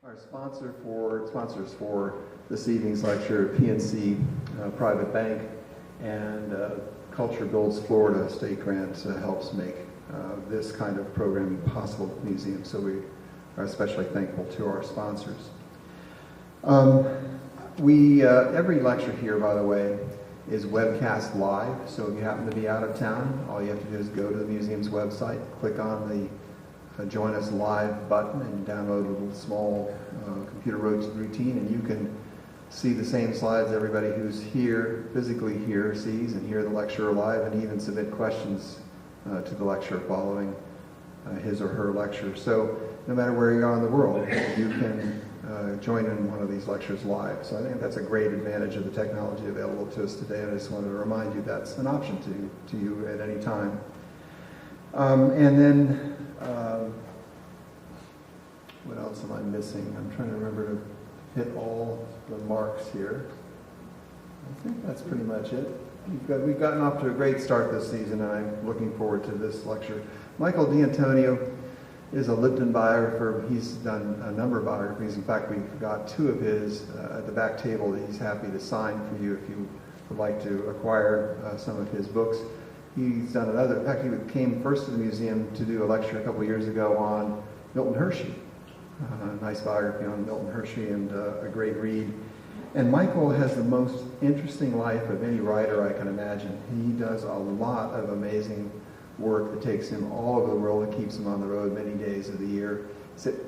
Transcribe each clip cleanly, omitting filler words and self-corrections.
Our sponsors for this evening's lecture, PNC Private Bank, and Culture Builds Florida State Grant helps make this kind of programming possible at the museum. So we are especially thankful to our sponsors. Every lecture here, by the way, is webcast live. So if you happen to be out of town, all you have to do is go to the museum's website, click on the Join Us Live button, and download a little small computer routine, and you can see the same slides everybody who's here, physically here, sees, and hear the lecturer live, and even submit questions to the lecturer following his or her lecture. So no matter where you are in the world, you can join in one of these lectures live. So I think that's a great advantage of the technology available to us today, and I just wanted to remind you that's an option to you at any time. And then what else am I missing? I'm trying to remember to hit all the marks here. I think that's pretty much it. We've gotten off to a great start this season, and I'm looking forward to this lecture. Michael D'Antonio is a Lipton biographer. He's done a number of biographies. In fact, we've got two of his at the back table that he's happy to sign for you if you would like to acquire some of his books. He's done another. In fact, he came first to the museum to do a lecture a couple of years ago on Milton Hershey. A nice biography on Milton Hershey, and a great read. And Michael has the most interesting life of any writer I can imagine. He does a lot of amazing work that takes him all over the world and keeps him on the road many days of the year. Is it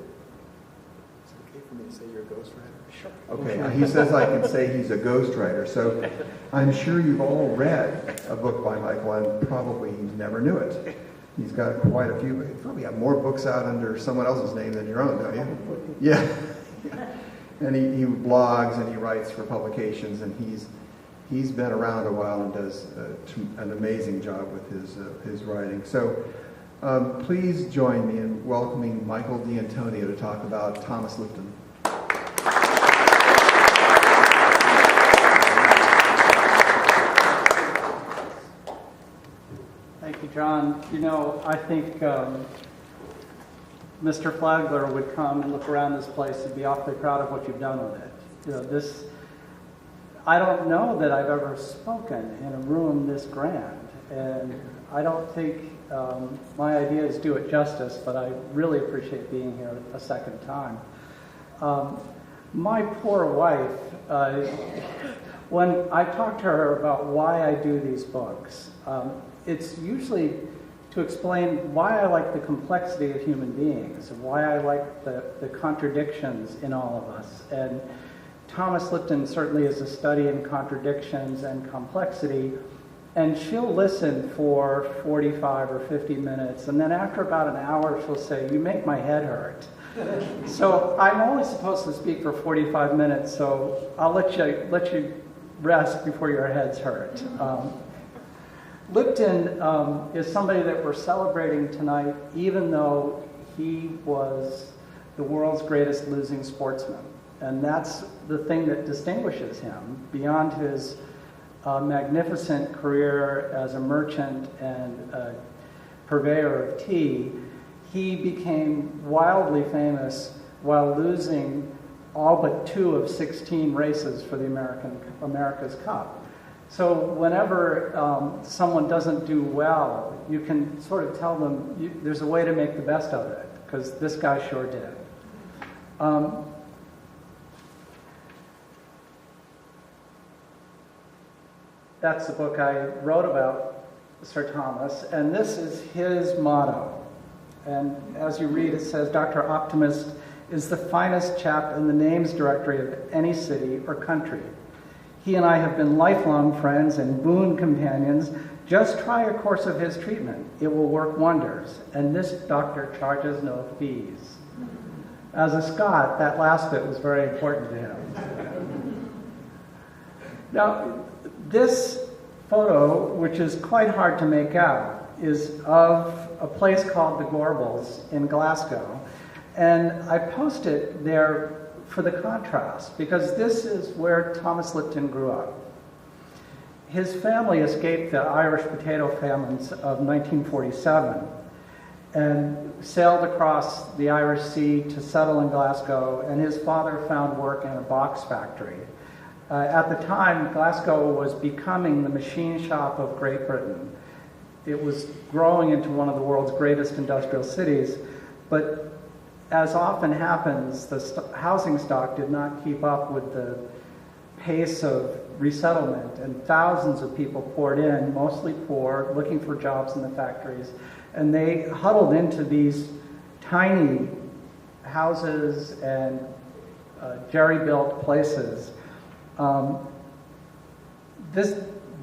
okay for me to say you're a ghostwriter? Sure. Okay, he says I can say he's a ghostwriter. So I'm sure you've all read a book by Michael and probably never knew it. He's got quite a few. You probably have more books out under someone else's name than your own, don't you? Yeah. And he blogs and he writes for publications, and he's been around a while and does an amazing job with his writing. So please join me in welcoming Michael D'Antonio to talk about Thomas Lipton. Thank you, John. You know, I think Mr. Flagler would come and look around this place and be awfully proud of what you've done with it. You know, I don't know that I've ever spoken in a room this grand, and I don't think my ideas do it justice, but I really appreciate being here a second time. My poor wife, when I talk to her about why I do these books, it's usually to explain why I like the complexity of human beings, and why I like the contradictions in all of us. And Thomas Lipton certainly is a study in contradictions and complexity, and she'll listen for 45 or 50 minutes, and then after about an hour she'll say, "You make my head hurt." So I'm only supposed to speak for 45 minutes, so I'll let you rest before your head's hurt. Lipton is somebody that we're celebrating tonight, even though he was the world's greatest losing sportsman. And that's the thing that distinguishes him. Beyond his magnificent career as a merchant and a purveyor of tea, he became wildly famous while losing all but 2 of 16 races for the America's Cup. So whenever someone doesn't do well, you can sort of tell them there's a way to make the best of it, because this guy sure did. That's the book I wrote about Sir Thomas, and this is his motto. And as you read, it says, "Dr. Optimist is the finest chap in the names directory of any city or country. He and I have been lifelong friends and boon companions. Just try a course of his treatment. It will work wonders. And this doctor charges no fees." As a Scot, that last bit was very important to him. Now, this photo, which is quite hard to make out, is of a place called the Gorbals in Glasgow. And I post it there for the contrast, because this is where Thomas Lipton grew up. His family escaped the Irish potato famines of 1947, and sailed across the Irish Sea to settle in Glasgow, and his father found work in a box factory. At the time, Glasgow was becoming the machine shop of Great Britain. It was growing into one of the world's greatest industrial cities, but as often happens, the housing stock did not keep up with the pace of resettlement, and thousands of people poured in, mostly poor, looking for jobs in the factories, and they huddled into these tiny houses and jerry-built places.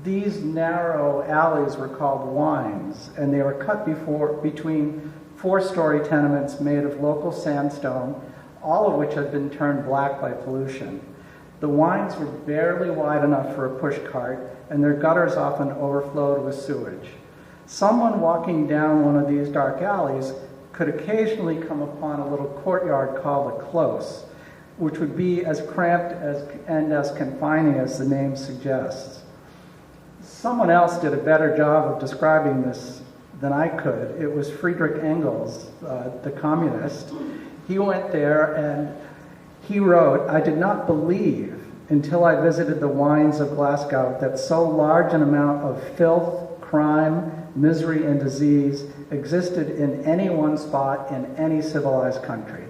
These narrow alleys were called wynds, and they were cut between four-story tenements made of local sandstone, all of which had been turned black by pollution. The wynds were barely wide enough for a pushcart, and their gutters often overflowed with sewage. Someone walking down one of these dark alleys could occasionally come upon a little courtyard called a close, which would be as cramped and as confining as the name suggests. Someone else did a better job of describing this than I could. It was Friedrich Engels, the communist. He went there and he wrote, "I did not believe until I visited the wynds of Glasgow that so large an amount of filth, crime, misery, and disease existed in any one spot in any civilized country."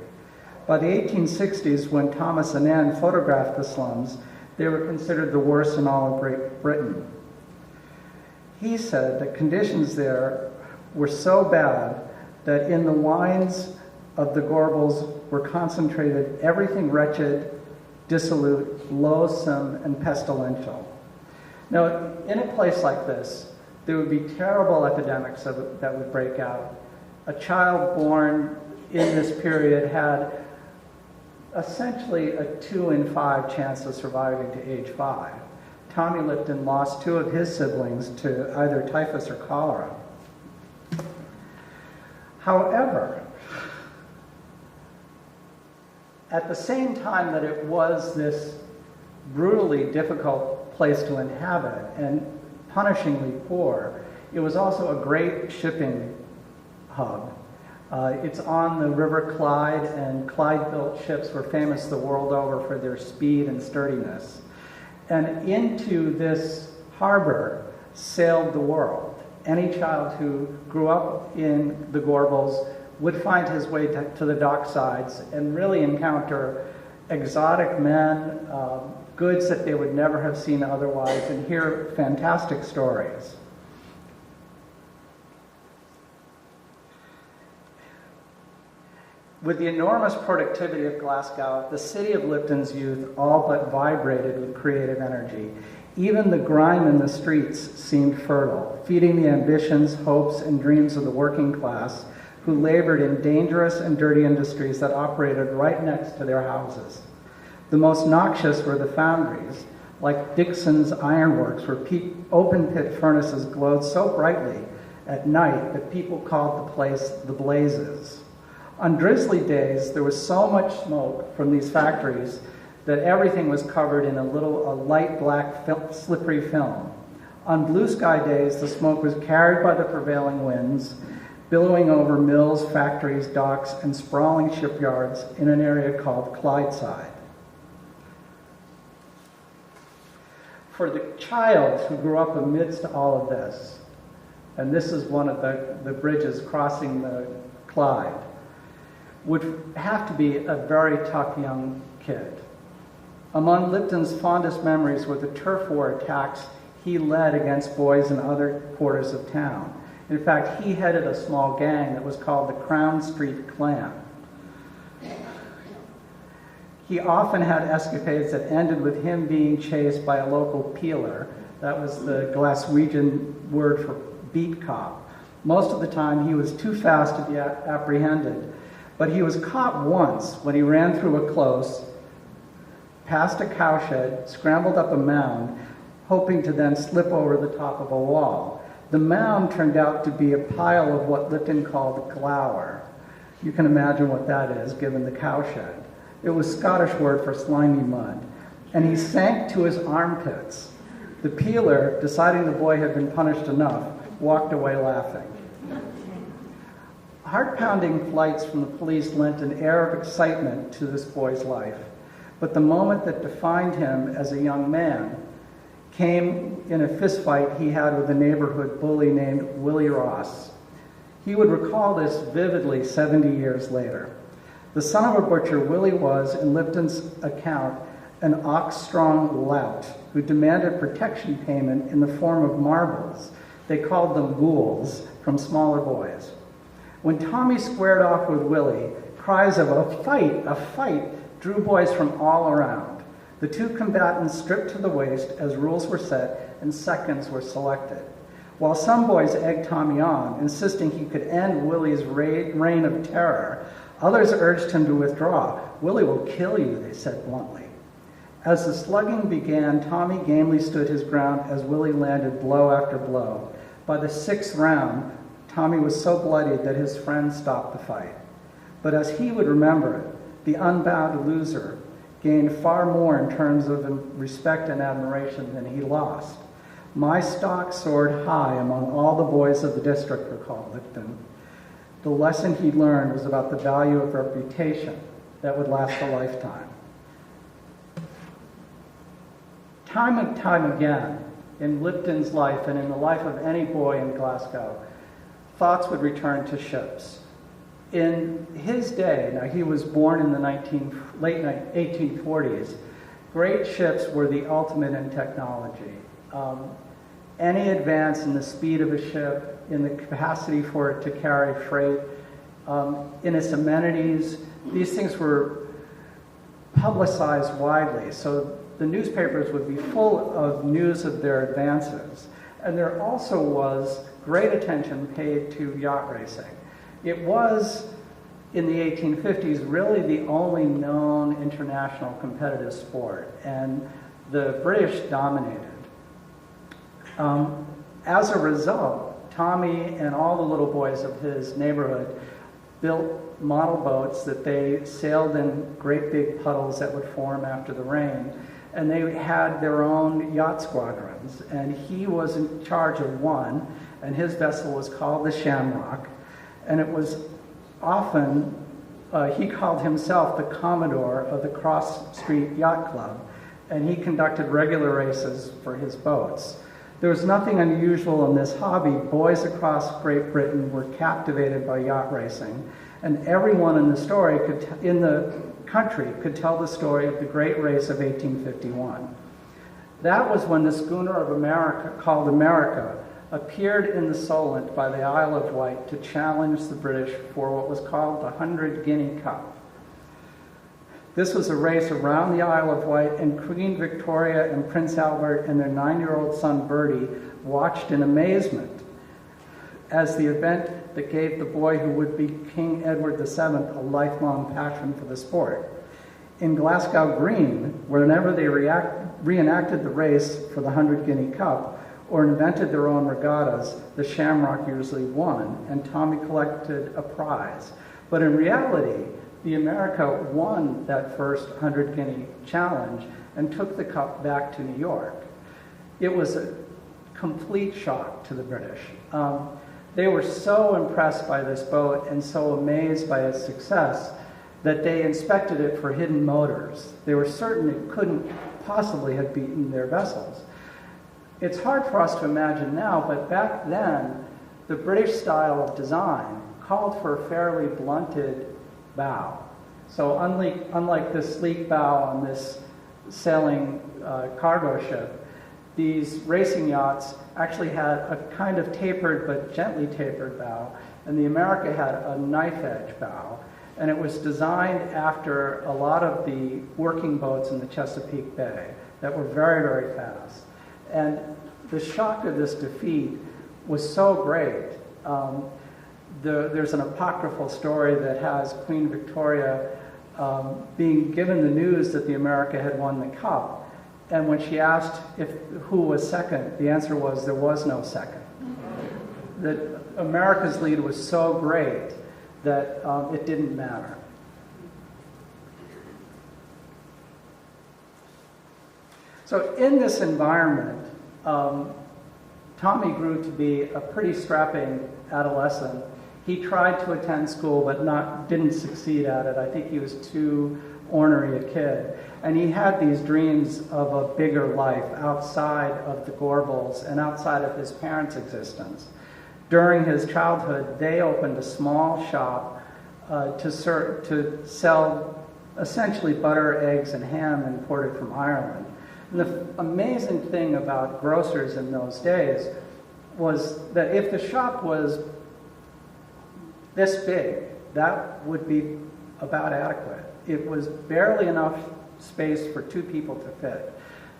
By the 1860s, when Thomas Annan photographed the slums, they were considered the worst in all of Great Britain. He said that conditions there were so bad that in the wynds of the Gorbals were concentrated everything wretched, dissolute, loathsome, and pestilential. Now, in a place like this, there would be terrible epidemics that would break out. A child born in this period had essentially a 2 in 5 chance of surviving to age 5. Tommy Lipton lost 2 of his siblings to either typhus or cholera. However, at the same time that it was this brutally difficult place to inhabit and punishingly poor, it was also a great shipping hub. It's on the River Clyde, and Clyde-built ships were famous the world over for their speed and sturdiness. And into this harbor sailed the world. Any child who grew up in the Gorbals would find his way to the docksides and really encounter exotic men, goods that they would never have seen otherwise, and hear fantastic stories. With the enormous productivity of Glasgow, the city of Lipton's youth all but vibrated with creative energy. Even the grime in the streets seemed fertile, feeding the ambitions, hopes, and dreams of the working class who labored in dangerous and dirty industries that operated right next to their houses. The most noxious were the foundries, like Dixon's Ironworks, where open-pit furnaces glowed so brightly at night that people called the place the Blazes. On drizzly days, there was so much smoke from these factories that everything was covered in a light black slippery film. On blue sky days, the smoke was carried by the prevailing winds, billowing over mills, factories, docks, and sprawling shipyards in an area called Clydeside. For the child who grew up amidst all of this, and this is one of the bridges crossing the Clyde, would have to be a very tough young kid. Among Lipton's fondest memories were the turf war attacks he led against boys in other quarters of town. In fact, he headed a small gang that was called the Crown Street Clan. He often had escapades that ended with him being chased by a local peeler. That was the Glaswegian word for beat cop. Most of the time, he was too fast to be apprehended. But he was caught once when he ran through a close, past a cowshed, scrambled up a mound, hoping to then slip over the top of a wall. The mound turned out to be a pile of what Lipton called glower. You can imagine what that is, given the cowshed. It was Scottish word for slimy mud. And he sank to his armpits. The peeler, deciding the boy had been punished enough, walked away laughing. Heart-pounding flights from the police lent an air of excitement to this boy's life, but the moment that defined him as a young man came in a fistfight he had with a neighborhood bully named Willie Ross. He would recall this vividly 70 years later. The son of a butcher, Willie was, in Lipton's account, an ox-strong lout who demanded protection payment in the form of marbles. They called them ghouls from smaller boys. When Tommy squared off with Willie, cries of a fight, drew boys from all around. The two combatants stripped to the waist as rules were set and seconds were selected. While some boys egged Tommy on, insisting he could end Willie's reign of terror, others urged him to withdraw. "Willie will kill you," they said bluntly. As the slugging began, Tommy gamely stood his ground as Willie landed blow after blow. By the 6th round, Tommy was so bloodied that his friends stopped the fight. But as he would remember it, the unbound loser gained far more in terms of respect and admiration than he lost. "My stock soared high among all the boys of the district," recalled Lipton. The lesson he learned was about the value of reputation that would last a lifetime. Time and time again, in Lipton's life and in the life of any boy in Glasgow, thoughts would return to ships. In his day, now he was born in the late 1840s, great ships were the ultimate in technology. Any advance in the speed of a ship, in the capacity for it to carry freight, in its amenities, these things were publicized widely. So the newspapers would be full of news of their advances. And there also was great attention paid to yacht racing. It was, in the 1850s, really the only known international competitive sport, and the British dominated. As a result, Tommy and all the little boys of his neighborhood built model boats that they sailed in great big puddles that would form after the rain, and they had their own yacht squadrons, and he was in charge of one, and his vessel was called the Shamrock, and it was often, he called himself the Commodore of the Cross Street Yacht Club, and he conducted regular races for his boats. There was nothing unusual in this hobby. Boys across Great Britain were captivated by yacht racing, and everyone in the country could tell the story of the great race of 1851. That was when the schooner of America, called America, appeared in the Solent by the Isle of Wight to challenge the British for what was called the 100 Guinea Cup. This was a race around the Isle of Wight, and Queen Victoria and Prince Albert and their 9-year-old son Bertie watched in amazement as the event that gave the boy who would be King Edward VII a lifelong passion for the sport. In Glasgow Green, whenever they reenacted the race for the 100 Guinea Cup or invented their own regattas, the Shamrock usually won, and Tommy collected a prize. But in reality, the America won that first 100 Guinea challenge and took the cup back to New York. It was a complete shock to the British. They were so impressed by this boat and so amazed by its success that they inspected it for hidden motors. They were certain it couldn't possibly have beaten their vessels. It's hard for us to imagine now, but back then, the British style of design called for a fairly blunted bow. So unlike this sleek bow on this sailing cargo ship, these racing yachts actually had a kind of tapered but gently tapered bow, and the America had a knife edge bow, and it was designed after a lot of the working boats in the Chesapeake Bay that were very, very fast. And the shock of this defeat was so great. There's an apocryphal story that has Queen Victoria being given the news that the America had won the cup. And when she asked who was second, the answer was there was no second. That America's lead was so great that it didn't matter. So in this environment, Tommy grew to be a pretty strapping adolescent. He tried to attend school, but didn't succeed at it. I think he was too ornery a kid. And he had these dreams of a bigger life outside of the Gorbals and outside of his parents' existence. During his childhood, they opened a small shop to sell essentially butter, eggs, and ham imported from Ireland. And the amazing thing about grocers in those days was that if the shop was this big, that would be about adequate. It was barely enough space for 2 people to fit.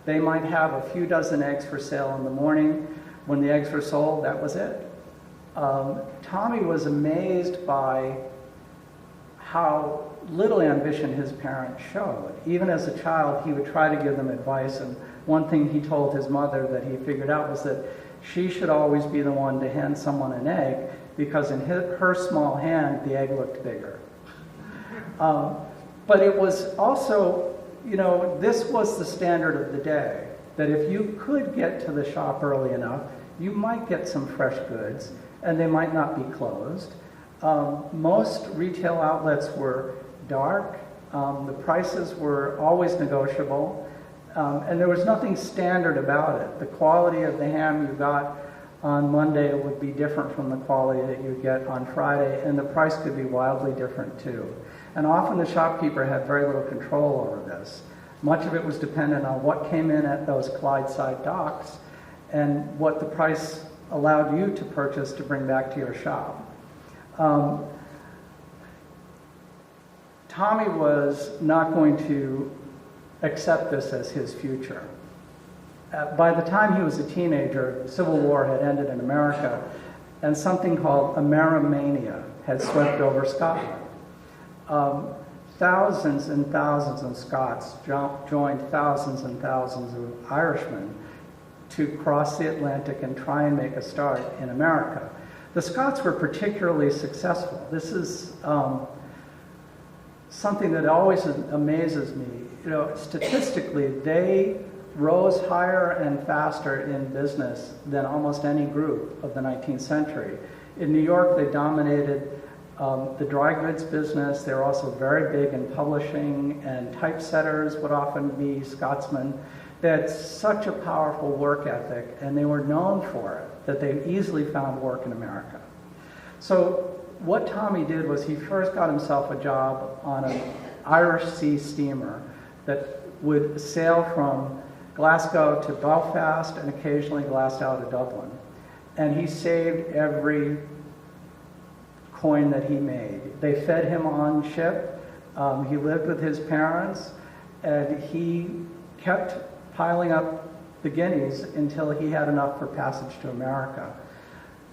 They might have a few dozen eggs for sale in the morning. When the eggs were sold, that was it. Tommy was amazed by how little ambition his parents showed. Even as a child, he would try to give them advice, and one thing he told his mother that he figured out was that she should always be the one to hand someone an egg, because in her small hand, the egg looked bigger. But it was also, this was the standard of the day, that if you could get to the shop early enough, you might get some fresh goods, and they might not be closed. Most retail outlets were dark. The prices were always negotiable, and there was nothing standard about it. The quality of the ham you got on Monday would be different from the quality that you get on Friday, and the price could be wildly different too. And often the shopkeeper had very little control over this. Much of it was dependent on what came in at those Clydeside docks and what the price allowed you to purchase to bring back to your shop. Tommy was not going to accept this as his future. By the time he was a teenager, the Civil War had ended in America, and something called Amerimania had swept over Scotland. Thousands and thousands of Scots joined thousands and thousands of Irishmen to cross the Atlantic and try and make a start in America. The Scots were particularly successful. This is something that always amazes me. Statistically, they rose higher and faster in business than almost any group of the 19th century. In New York, they dominated the dry goods business. They were also very big in publishing, and typesetters would often be Scotsmen. They had such a powerful work ethic, and they were known for it, that they easily found work in America. So what Tommy did was he first got himself a job on an Irish sea steamer that would sail from Glasgow to Belfast and occasionally Glasgow to Dublin. And he saved every coin that he made. They fed him on ship. He lived with his parents, and he kept piling up the guineas until he had enough for passage to America.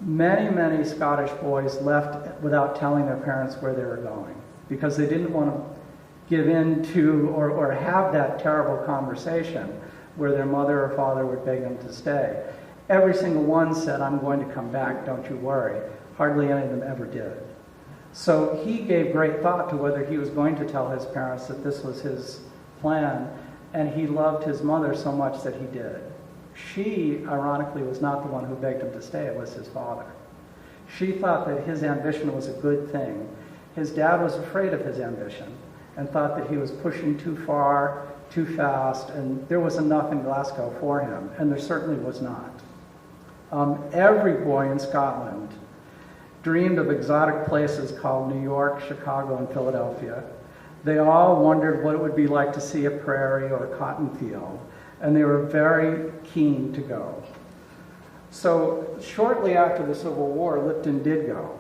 Many, many Scottish boys left without telling their parents where they were going because they didn't want to give in to or have that terrible conversation where their mother or father would beg them to stay. Every single one said, "I'm going to come back, don't you worry." Hardly any of them ever did. So he gave great thought to whether he was going to tell his parents that this was his plan, and he loved his mother so much that he did. She, ironically, was not the one who begged him to stay, it was his father. She thought that his ambition was a good thing. His dad was afraid of his ambition and thought that he was pushing too far, too fast, and there was enough in Glasgow for him, and there certainly was not. Every boy in Scotland dreamed of exotic places called New York, Chicago, and Philadelphia. They all wondered what it would be like to see a prairie or a cotton field, and they were very keen to go. So shortly after the Civil War, Lipton did go.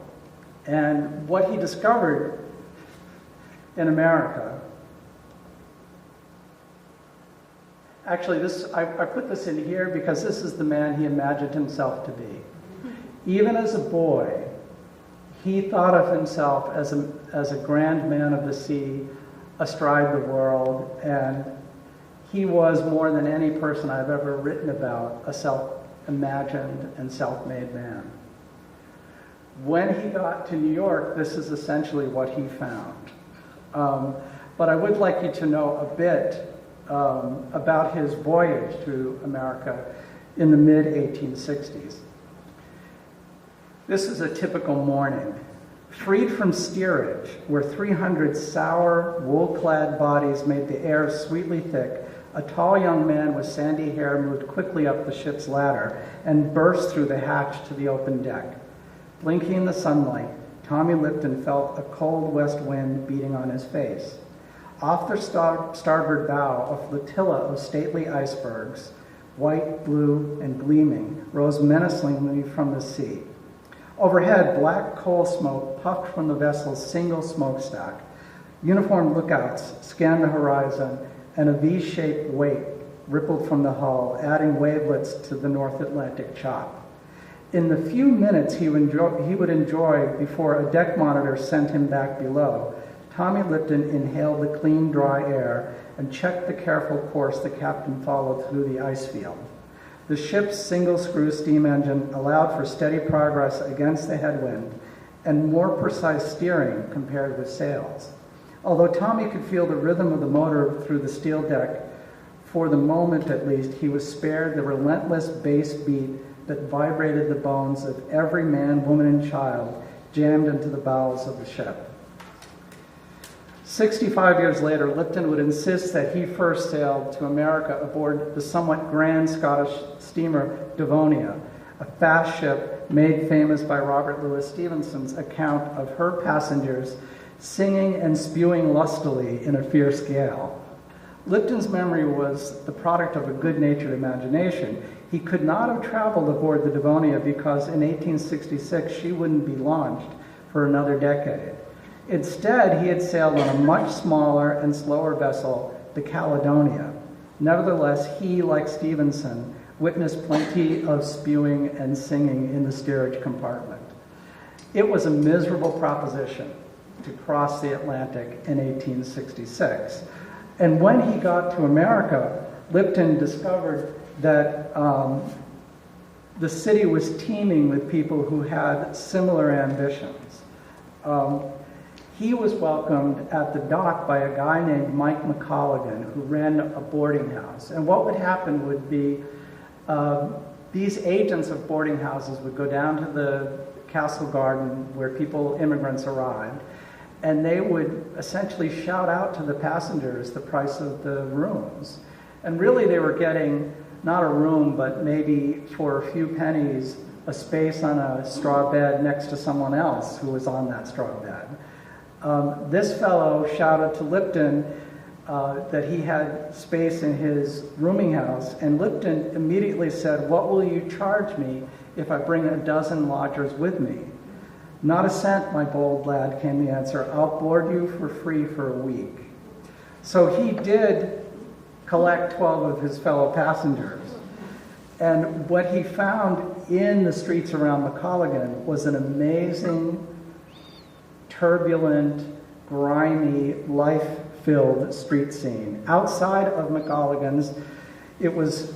And what he discovered in America, actually I put this in here because this is the man he imagined himself to be. Even as a boy, he thought of himself as a grand man of the sea, astride the world, and he was, more than any person I've ever written about, a self-imagined and self-made man. When he got to New York, this is essentially what he found. But I would like you to know a bit about his voyage to America in the mid-1860s. This is a typical morning. Freed from steerage, where 300 sour, wool-clad bodies made the air sweetly thick, a tall young man with sandy hair moved quickly up the ship's ladder and burst through the hatch to the open deck. Blinking in the sunlight, Tommy Lipton felt a cold west wind beating on his face. Off their starboard bow, a flotilla of stately icebergs, white, blue, and gleaming, rose menacingly from the sea. Overhead, black coal smoke puffed from the vessel's single smokestack. Uniformed lookouts scanned the horizon, and a V-shaped wake rippled from the hull, adding wavelets to the North Atlantic chop. In the few minutes he would enjoy before a deck monitor sent him back below, Tommy Lipton inhaled the clean, dry air and checked the careful course the captain followed through the ice field. The ship's single-screw steam engine allowed for steady progress against the headwind and more precise steering compared with sails. Although Tommy could feel the rhythm of the motor through the steel deck, for the moment at least, he was spared the relentless bass beat that vibrated the bones of every man, woman, and child jammed into the bowels of the ship. 65 years later, Lipton would insist that he first sailed to America aboard the somewhat grand Scottish steamer Devonia, a fast ship made famous by Robert Louis Stevenson's account of her passengers singing and spewing lustily in a fierce gale. Lipton's memory was the product of a good-natured imagination. He could not have traveled aboard the Devonia because in 1866 she wouldn't be launched for another decade. Instead, he had sailed on a much smaller and slower vessel, the Caledonia. Nevertheless, he, like Stevenson, witnessed plenty of spewing and singing in the steerage compartment. It was a miserable proposition to cross the Atlantic in 1866. And when he got to America, Lipton discovered that the city was teeming with people who had similar ambitions. He was welcomed at the dock by a guy named Mike McColligan, who ran a boarding house. And what would happen would be these agents of boarding houses would go down to the Castle Garden where immigrants arrived, and they would essentially shout out to the passengers the price of the rooms. And really they were getting not a room, but maybe for a few pennies, a space on a straw bed next to someone else who was on that straw bed. This fellow shouted to Lipton that he had space in his rooming house, and Lipton immediately said, "What will you charge me if I bring a dozen lodgers with me?" "Not a cent, my bold lad," came the answer. "I'll board you for free for a week." So he did collect 12 of his fellow passengers. And what he found in the streets around McColligan was an amazing, turbulent, grimy, life-filled street scene. Outside of McColligan's, it was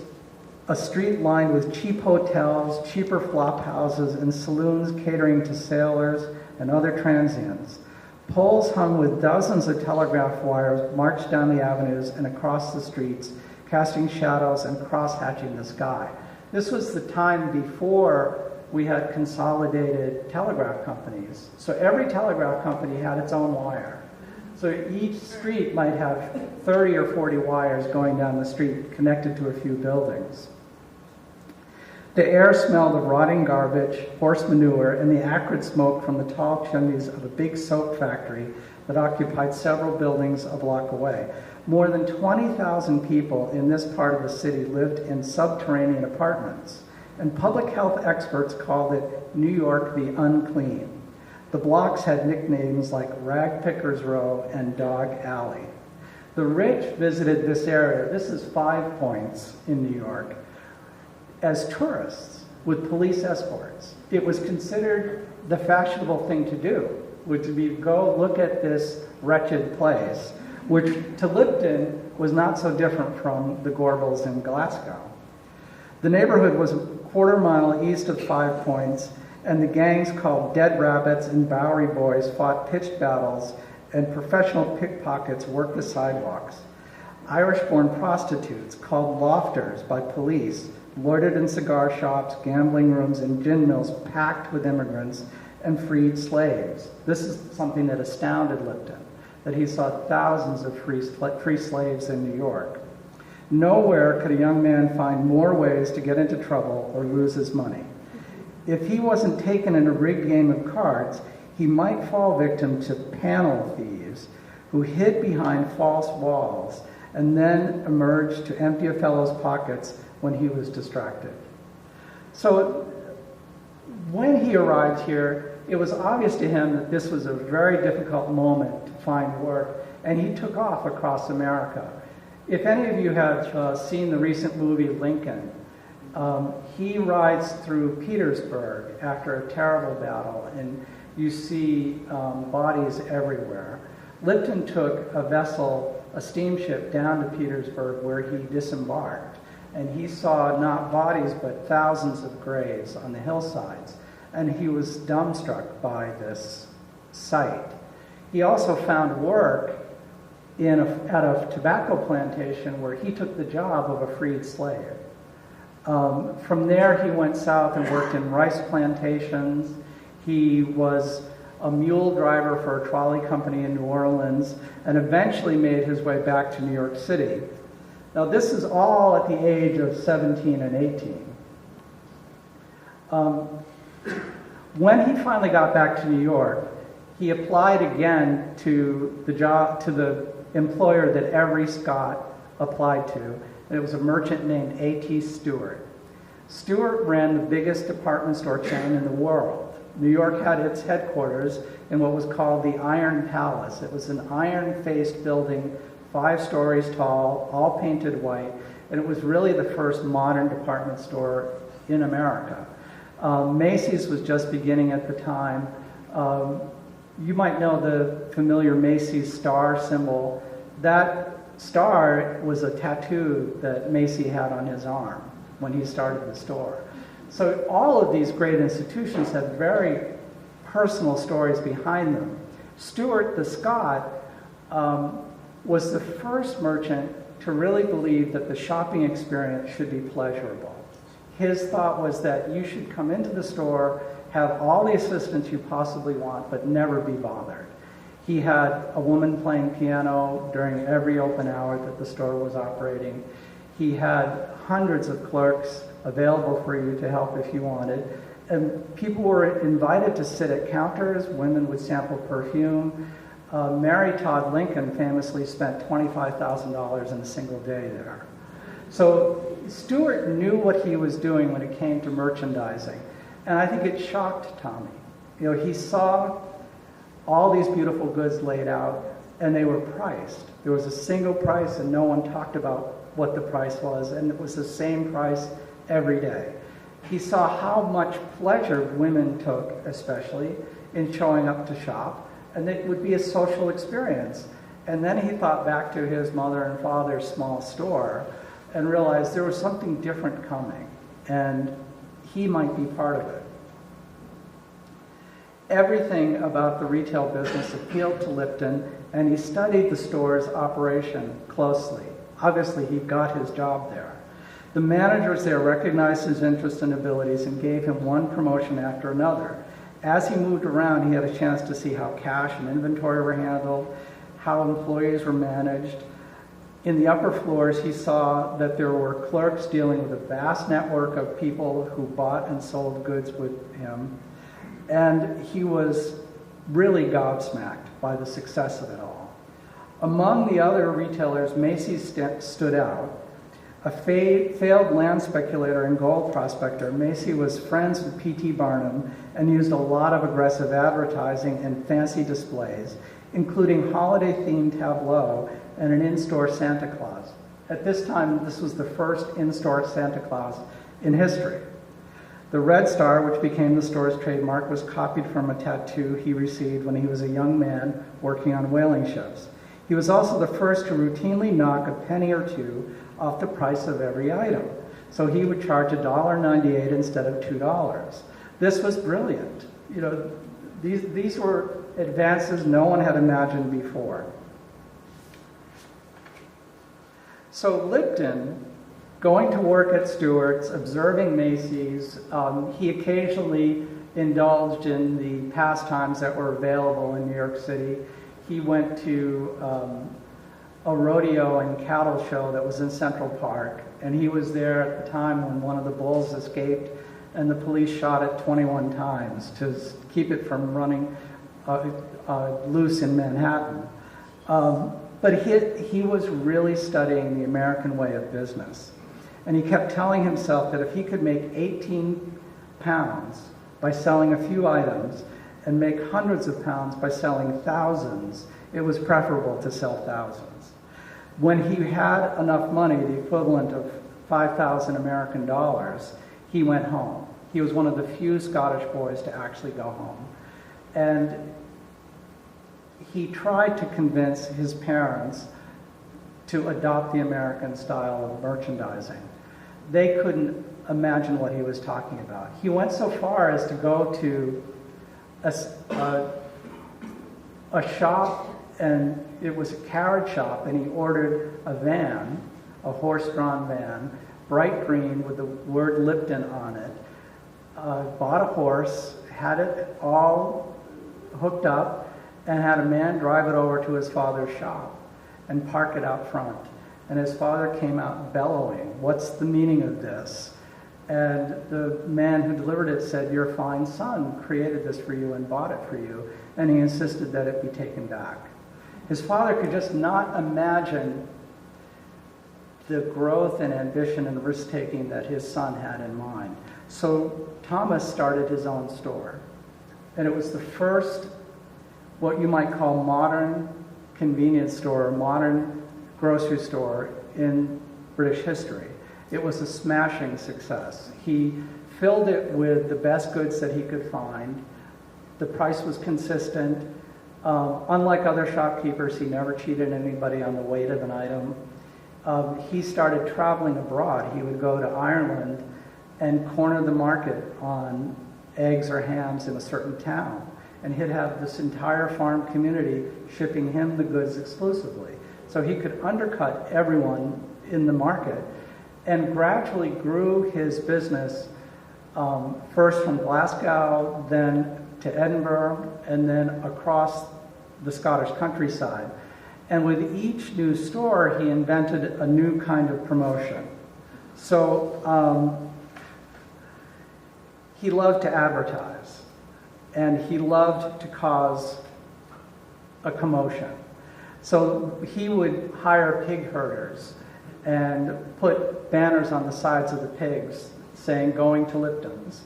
a street lined with cheap hotels, cheaper flop houses, and saloons catering to sailors and other transients. Poles hung with dozens of telegraph wires marched down the avenues and across the streets, casting shadows and cross-hatching the sky. This was the time before we had consolidated telegraph companies. So every telegraph company had its own wire. So each street might have 30 or 40 wires going down the street connected to a few buildings. The air smelled of rotting garbage, horse manure, and the acrid smoke from the tall chimneys of a big soap factory that occupied several buildings a block away. More than 20,000 people in this part of the city lived in subterranean apartments, and public health experts called it New York the Unclean. The blocks had nicknames like Rag Pickers Row and Dog Alley. The rich visited this area, this is 5 Points in New York, as tourists with police escorts. It was considered the fashionable thing to do, which would be go look at this wretched place, which to Lipton was not so different from the Gorbals in Glasgow. The neighborhood was a quarter-mile east of 5 Points, and the gangs called Dead Rabbits and Bowery Boys fought pitched battles, and professional pickpockets worked the sidewalks. Irish-born prostitutes, called lofters by police, loitered in cigar shops, gambling rooms, and gin mills packed with immigrants, and freed slaves. This is something that astounded Lipton, that he saw thousands of free slaves in New York. Nowhere could a young man find more ways to get into trouble or lose his money. If he wasn't taken in a rigged game of cards, he might fall victim to panel thieves who hid behind false walls and then emerged to empty a fellow's pockets when he was distracted. So when he arrived here, it was obvious to him that this was a very difficult moment to find work, and he took off across America. If any of you have seen the recent movie Lincoln, he rides through Petersburg after a terrible battle, and you see bodies everywhere. Lipton took a vessel, a steamship, down to Petersburg where he disembarked, and he saw not bodies but thousands of graves on the hillsides, and he was dumbstruck by this sight. He also found work at a tobacco plantation where he took the job of a freed slave. From there, he went south and worked in rice plantations. He was a mule driver for a trolley company in New Orleans, and eventually made his way back to New York City. Now, this is all at the age of 17 and 18. When he finally got back to New York, he applied again to the employer that every Scot applied to, and it was a merchant named A.T. Stewart. Stewart ran the biggest department store chain in the world. New York had its headquarters in what was called the Iron Palace. It was an iron-faced building, 5 stories tall, all painted white, and it was really the first modern department store in America. Macy's was just beginning at the time. You might know the familiar Macy's star symbol. That star was a tattoo that Macy had on his arm when he started the store. So all of these great institutions have very personal stories behind them. Stewart the Scot was the first merchant to really believe that the shopping experience should be pleasurable. His thought was that you should come into the store, have all the assistance you possibly want, but never be bothered. He had a woman playing piano during every open hour that the store was operating. He had hundreds of clerks available for you to help if you wanted. And people were invited to sit at counters. Women would sample perfume. Mary Todd Lincoln famously spent $25,000 in a single day there. So Stewart knew what he was doing when it came to merchandising. And I think it shocked Tommy. You know, he saw all these beautiful goods laid out, and they were priced. There was a single price, and no one talked about what the price was, and it was the same price every day. He saw how much pleasure women took, especially, in showing up to shop, and it would be a social experience. And then he thought back to his mother and father's small store and realized there was something different coming, and he might be part of it. Everything about the retail business appealed to Lipton, and he studied the store's operation closely. Obviously, he got his job there. The managers there recognized his interest and abilities and gave him one promotion after another. As he moved around, he had a chance to see how cash and inventory were handled, how employees were managed. In the upper floors, he saw that there were clerks dealing with a vast network of people who bought and sold goods with him. And he was really gobsmacked by the success of it all. Among the other retailers, Macy's stood out. A failed land speculator and gold prospector, Macy was friends with P.T. Barnum and used a lot of aggressive advertising and fancy displays, including holiday-themed tableau and an in-store Santa Claus. At this time, this was the first in-store Santa Claus in history. The red star, which became the store's trademark, was copied from a tattoo he received when he was a young man working on whaling ships. He was also the first to routinely knock a penny or two off the price of every item. So he would charge $1.98 instead of $2. This was brilliant. You know, these were advances no one had imagined before. So Lipton, going to work at Stewart's, observing Macy's, he occasionally indulged in the pastimes that were available in New York City. He went to a rodeo and cattle show that was in Central Park, and he was there at the time when one of the bulls escaped, and the police shot it 21 times to keep it from running loose in Manhattan. But he was really studying the American way of business. And he kept telling himself that if he could make 18 pounds by selling a few items and make hundreds of pounds by selling thousands, it was preferable to sell thousands. When he had enough money, the equivalent of 5,000 American dollars, he went home. He was one of the few Scottish boys to actually go home. And he tried to convince his parents to adopt the American style of merchandising. They couldn't imagine what he was talking about. He went so far as to go to a shop, and it was a carriage shop, and he ordered a van, a horse-drawn van, bright green with the word Lipton on it, bought a horse, had it all hooked up, and had a man drive it over to his father's shop and park it out front. And his father came out bellowing, "What's the meaning of this?" And the man who delivered it said, "Your fine son created this for you and bought it for you," and he insisted that it be taken back. His father could just not imagine the growth and ambition and risk-taking that his son had in mind. So Thomas started his own store. And it was the first, what you might call modern convenience store, modern grocery store in British history. It was a smashing success. He filled it with the best goods that he could find. The price was consistent. Unlike other shopkeepers, he never cheated anybody on the weight of an item. He started traveling abroad. He would go to Ireland and corner the market on eggs or hams in a certain town. And he'd have this entire farm community shipping him the goods exclusively. So he could undercut everyone in the market, and gradually grew his business first from Glasgow, then to Edinburgh, and then across the Scottish countryside. And with each new store, he invented a new kind of promotion. So he loved to advertise, and he loved to cause a commotion. So he would hire pig herders and put banners on the sides of the pigs saying, "Going to Lipton's."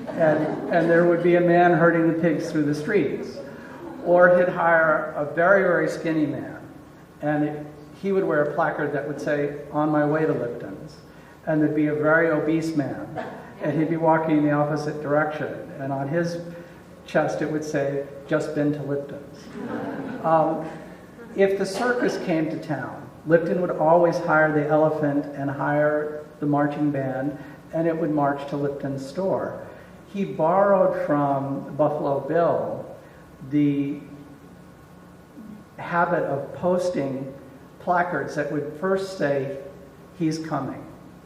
And there would be a man herding the pigs through the streets. Or he'd hire a very, very skinny man, and he would wear a placard that would say, "On my way to Lipton's." And there'd be a very obese man, and he'd be walking in the opposite direction. And on his chest it would say, "Just been to Lipton's." If the circus came to town, Lipton would always hire the elephant and hire the marching band, and it would march to Lipton's store. He borrowed from Buffalo Bill the habit of posting placards that would first say, "He's coming."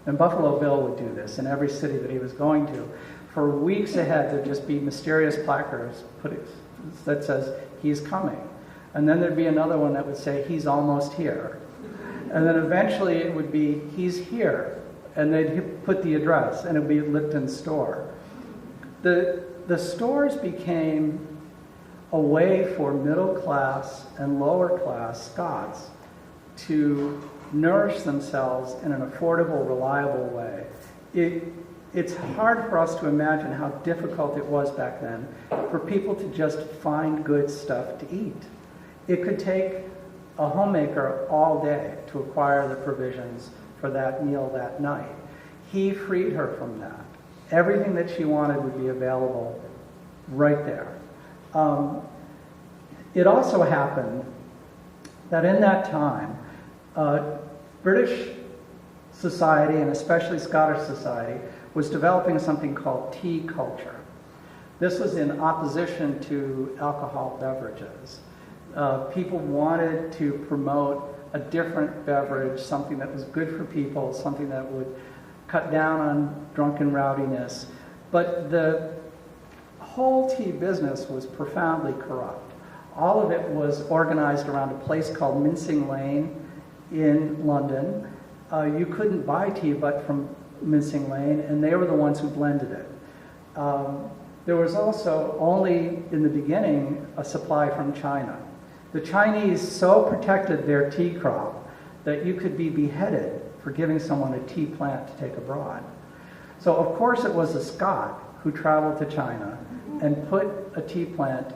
And Buffalo Bill would do this in every city that he was going to. For weeks ahead, there'd just be mysterious placards that says, "He's coming." And then there'd be another one that would say, "He's almost here." And then eventually it would be, "He's here." And they'd put the address, and it would be Lipton's store. The stores became a way for middle class and lower class Scots to nourish themselves in an affordable, reliable way. It's hard for us to imagine how difficult it was back then for people to just find good stuff to eat. It could take a homemaker all day to acquire the provisions for that meal that night. He freed her from that. Everything that she wanted would be available right there. It also happened that in that time, British society, and especially Scottish society, was developing something called tea culture. This was in opposition to alcohol beverages. People wanted to promote a different beverage, something that was good for people, something that would cut down on drunken rowdiness. But the whole tea business was profoundly corrupt. All of it was organized around a place called Mincing Lane in London. You couldn't buy tea but from Mincing Lane, and they were the ones who blended it. There was also only, in the beginning, a supply from China. The Chinese so protected their tea crop that you could be beheaded for giving someone a tea plant to take abroad. So of course it was a Scot who traveled to China and put a tea plant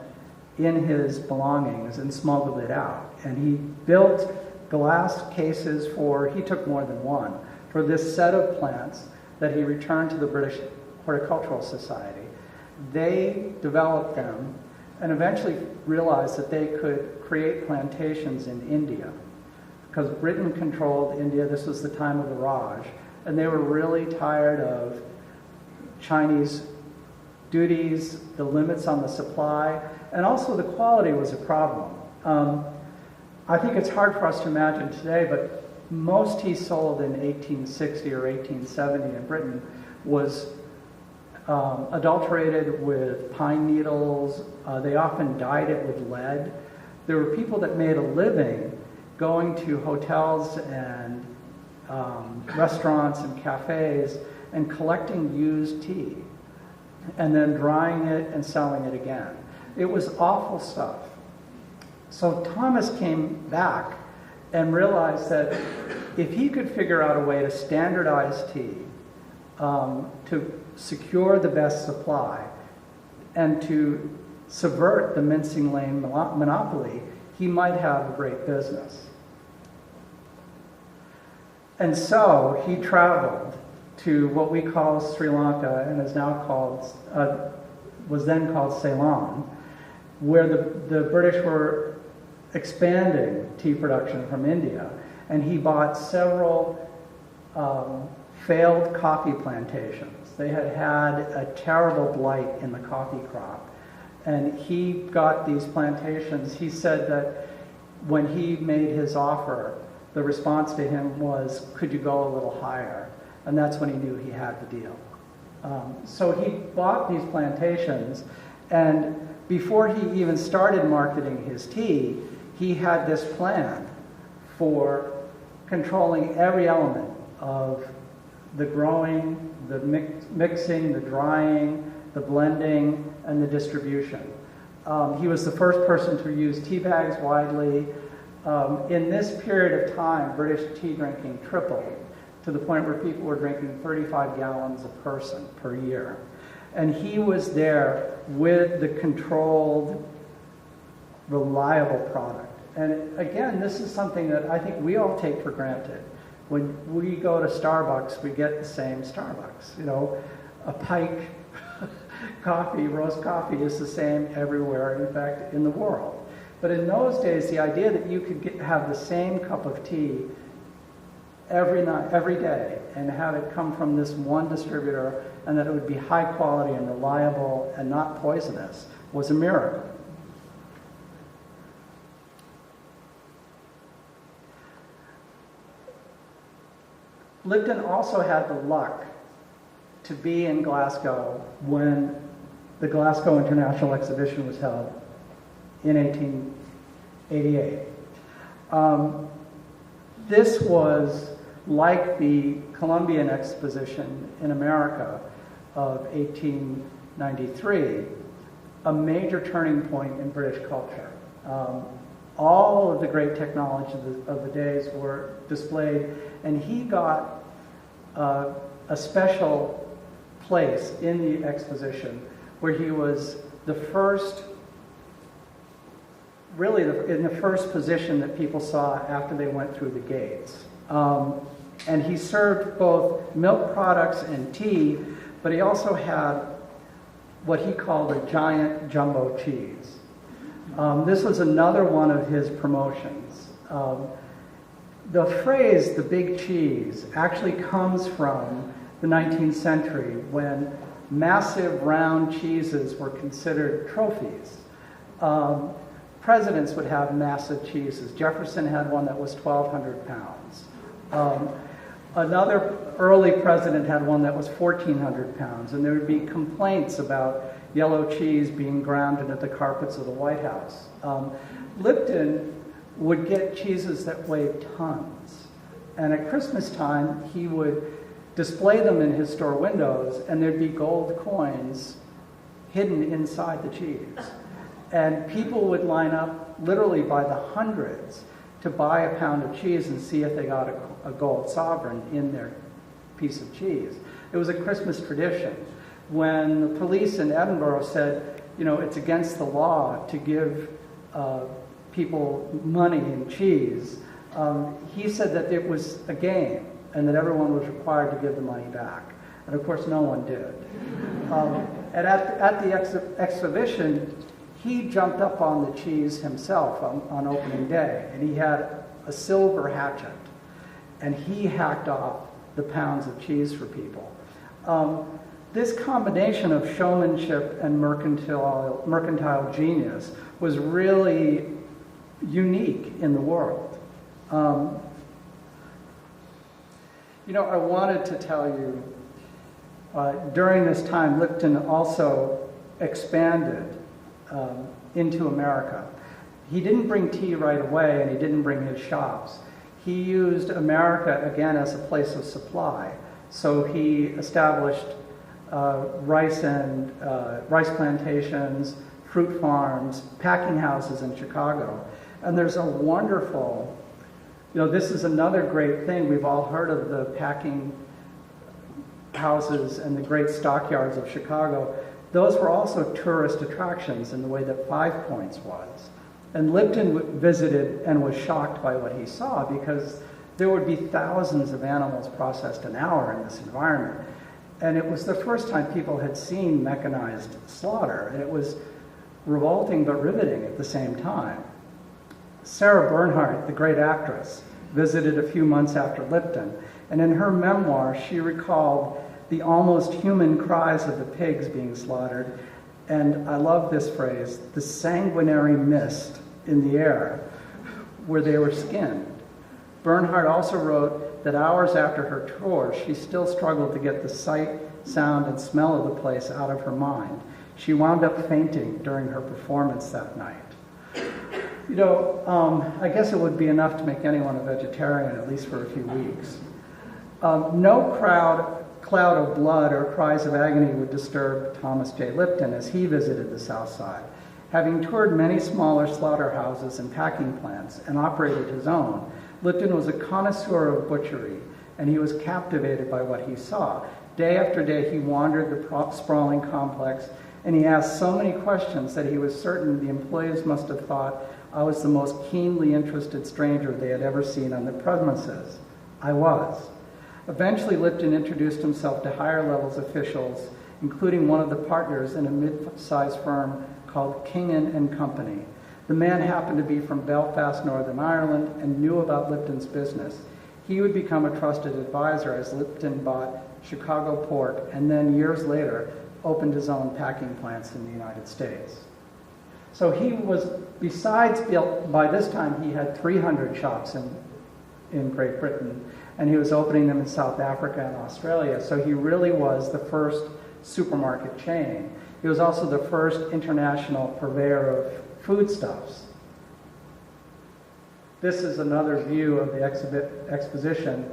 in his belongings and smuggled it out. And he built glass cases for, he took more than one, for this set of plants that he returned to the British Horticultural Society. They developed them and eventually realized that they could create plantations in India. Because Britain controlled India, this was the time of the Raj, and they were really tired of Chinese duties, the limits on the supply, and also the quality was a problem. I think it's hard for us to imagine today, but most tea sold in 1860 or 1870 in Britain was adulterated with pine needles. They often dyed it with lead. There were people that made a living going to hotels and restaurants and cafes and collecting used tea and then drying it and selling it again. It was awful stuff. So Thomas came back and realized that if he could figure out a way to standardize tea, to secure the best supply, and to subvert the Mincing Lane monopoly, he might have a great business. And so he traveled to what we call Sri Lanka and is now called, was then called Ceylon, where the British were expanding tea production from India. And he bought several failed coffee plantations. They had had a terrible blight in the coffee crop. And he got these plantations. He said that when he made his offer, the response to him was, could you go a little higher? And that's when he knew he had the deal. So he bought these plantations, and before he even started marketing his tea, he had this plan for controlling every element of the growing, the mixing, the drying, the blending, and the distribution. He was the first person to use tea bags widely. In this period of time, British tea drinking tripled to the point where people were drinking 35 gallons a person per year. And he was there with the controlled, reliable product. And again, this is something that I think we all take for granted. When we go to Starbucks, we get the same Starbucks. You know, a Pike coffee, roast coffee is the same everywhere, in fact, in the world. But in those days, the idea that you could have the same cup of tea every night, every day, and have it come from this one distributor, and that it would be high quality and reliable and not poisonous, was a miracle. Lipton also had the luck to be in Glasgow when the Glasgow International Exhibition was held in 1888. This was like the Columbian Exposition in America of 1893, a major turning point in British culture. All of the great technology of the days were displayed, and he got a special place in the exposition where he was the first, really in the first position that people saw after they went through the gates. And he served both milk products and tea, but he also had what he called a giant jumbo cheese. This was another one of his promotions. The phrase, the big cheese, actually comes from the 19th century when massive round cheeses were considered trophies. Presidents would have massive cheeses. Jefferson had one that was 1,200 pounds. Another early president had one that was 1,400 pounds, and there would be complaints about, yellow cheese being ground into the carpets of the White House. Lipton would get cheeses that weighed tons. And at Christmas time, he would display them in his store windows, and there'd be gold coins hidden inside the cheese. And people would line up literally by the hundreds to buy a pound of cheese and see if they got a gold sovereign in their piece of cheese. It was a Christmas tradition. When the police in Edinburgh said, you know, it's against the law to give people money in cheese, he said that it was a game and that everyone was required to give the money back. And of course, no one did. And at the exhibition, he jumped up on the cheese himself on opening day, and he had a silver hatchet, and he hacked off the pounds of cheese for people. This combination of showmanship and mercantile genius was really unique in the world. You know, I wanted to tell you, during this time, Lipton also expanded into America. He didn't bring tea right away, and he didn't bring his shops. He used America, again, as a place of supply. So he established rice plantations, fruit farms, packing houses in Chicago. And there's a wonderful, you know, this is another great thing. We've all heard of the packing houses and the great stockyards of Chicago. Those were also tourist attractions in the way that Five Points was. And Lipton visited and was shocked by what he saw, because there would be thousands of animals processed an hour in this environment. And it was the first time people had seen mechanized slaughter, and it was revolting but riveting at the same time. Sarah Bernhardt, the great actress, visited a few months after Lipton, and in her memoir, she recalled the almost human cries of the pigs being slaughtered, and I love this phrase, the sanguinary mist in the air where they were skinned. Bernhardt also wrote that hours after her tour, she still struggled to get the sight, sound, and smell of the place out of her mind. She wound up fainting during her performance that night. You know, I guess it would be enough to make anyone a vegetarian, at least for a few weeks. No cloud of blood or cries of agony would disturb Thomas J. Lipton as he visited the South Side. Having toured many smaller slaughterhouses and packing plants and operated his own, Lipton was a connoisseur of butchery, and he was captivated by what he saw. Day after day, he wandered the sprawling complex, and he asked so many questions that he was certain the employees must have thought I was the most keenly interested stranger they had ever seen on the premises. I was. Eventually, Lipton introduced himself to higher levels officials, including one of the partners in a mid-sized firm called Kingan and Company. The man happened to be from Belfast, Northern Ireland, and knew about Lipton's business. He would become a trusted advisor as Lipton bought Chicago pork, and then years later, opened his own packing plants in the United States. So he was, besides, by this time he had 300 shops in Great Britain, and he was opening them in South Africa and Australia. So he really was the first supermarket chain. He was also the first international purveyor of foodstuffs. This is another view of the exposition.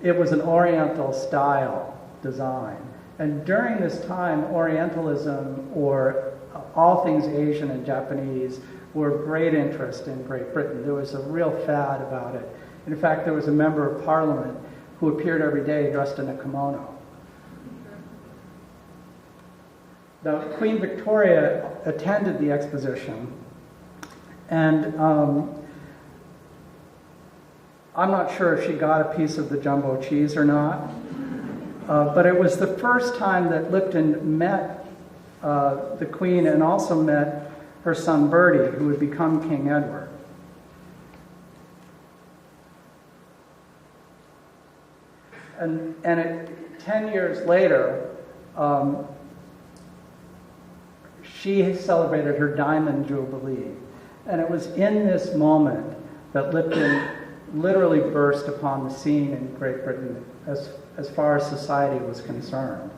It was an Oriental style design. And during this time, Orientalism, or all things Asian and Japanese, were of great interest in Great Britain. There was a real fad about it. In fact, there was a member of parliament who appeared every day dressed in a kimono. Now, Queen Victoria attended the exposition, and I'm not sure if she got a piece of the jumbo cheese or not, but it was the first time that Lipton met the Queen and also met her son Bertie, who would become King Edward. And 10 years later, she celebrated her Diamond Jubilee. And it was in this moment that Lipton literally burst upon the scene in Great Britain as far as society was concerned.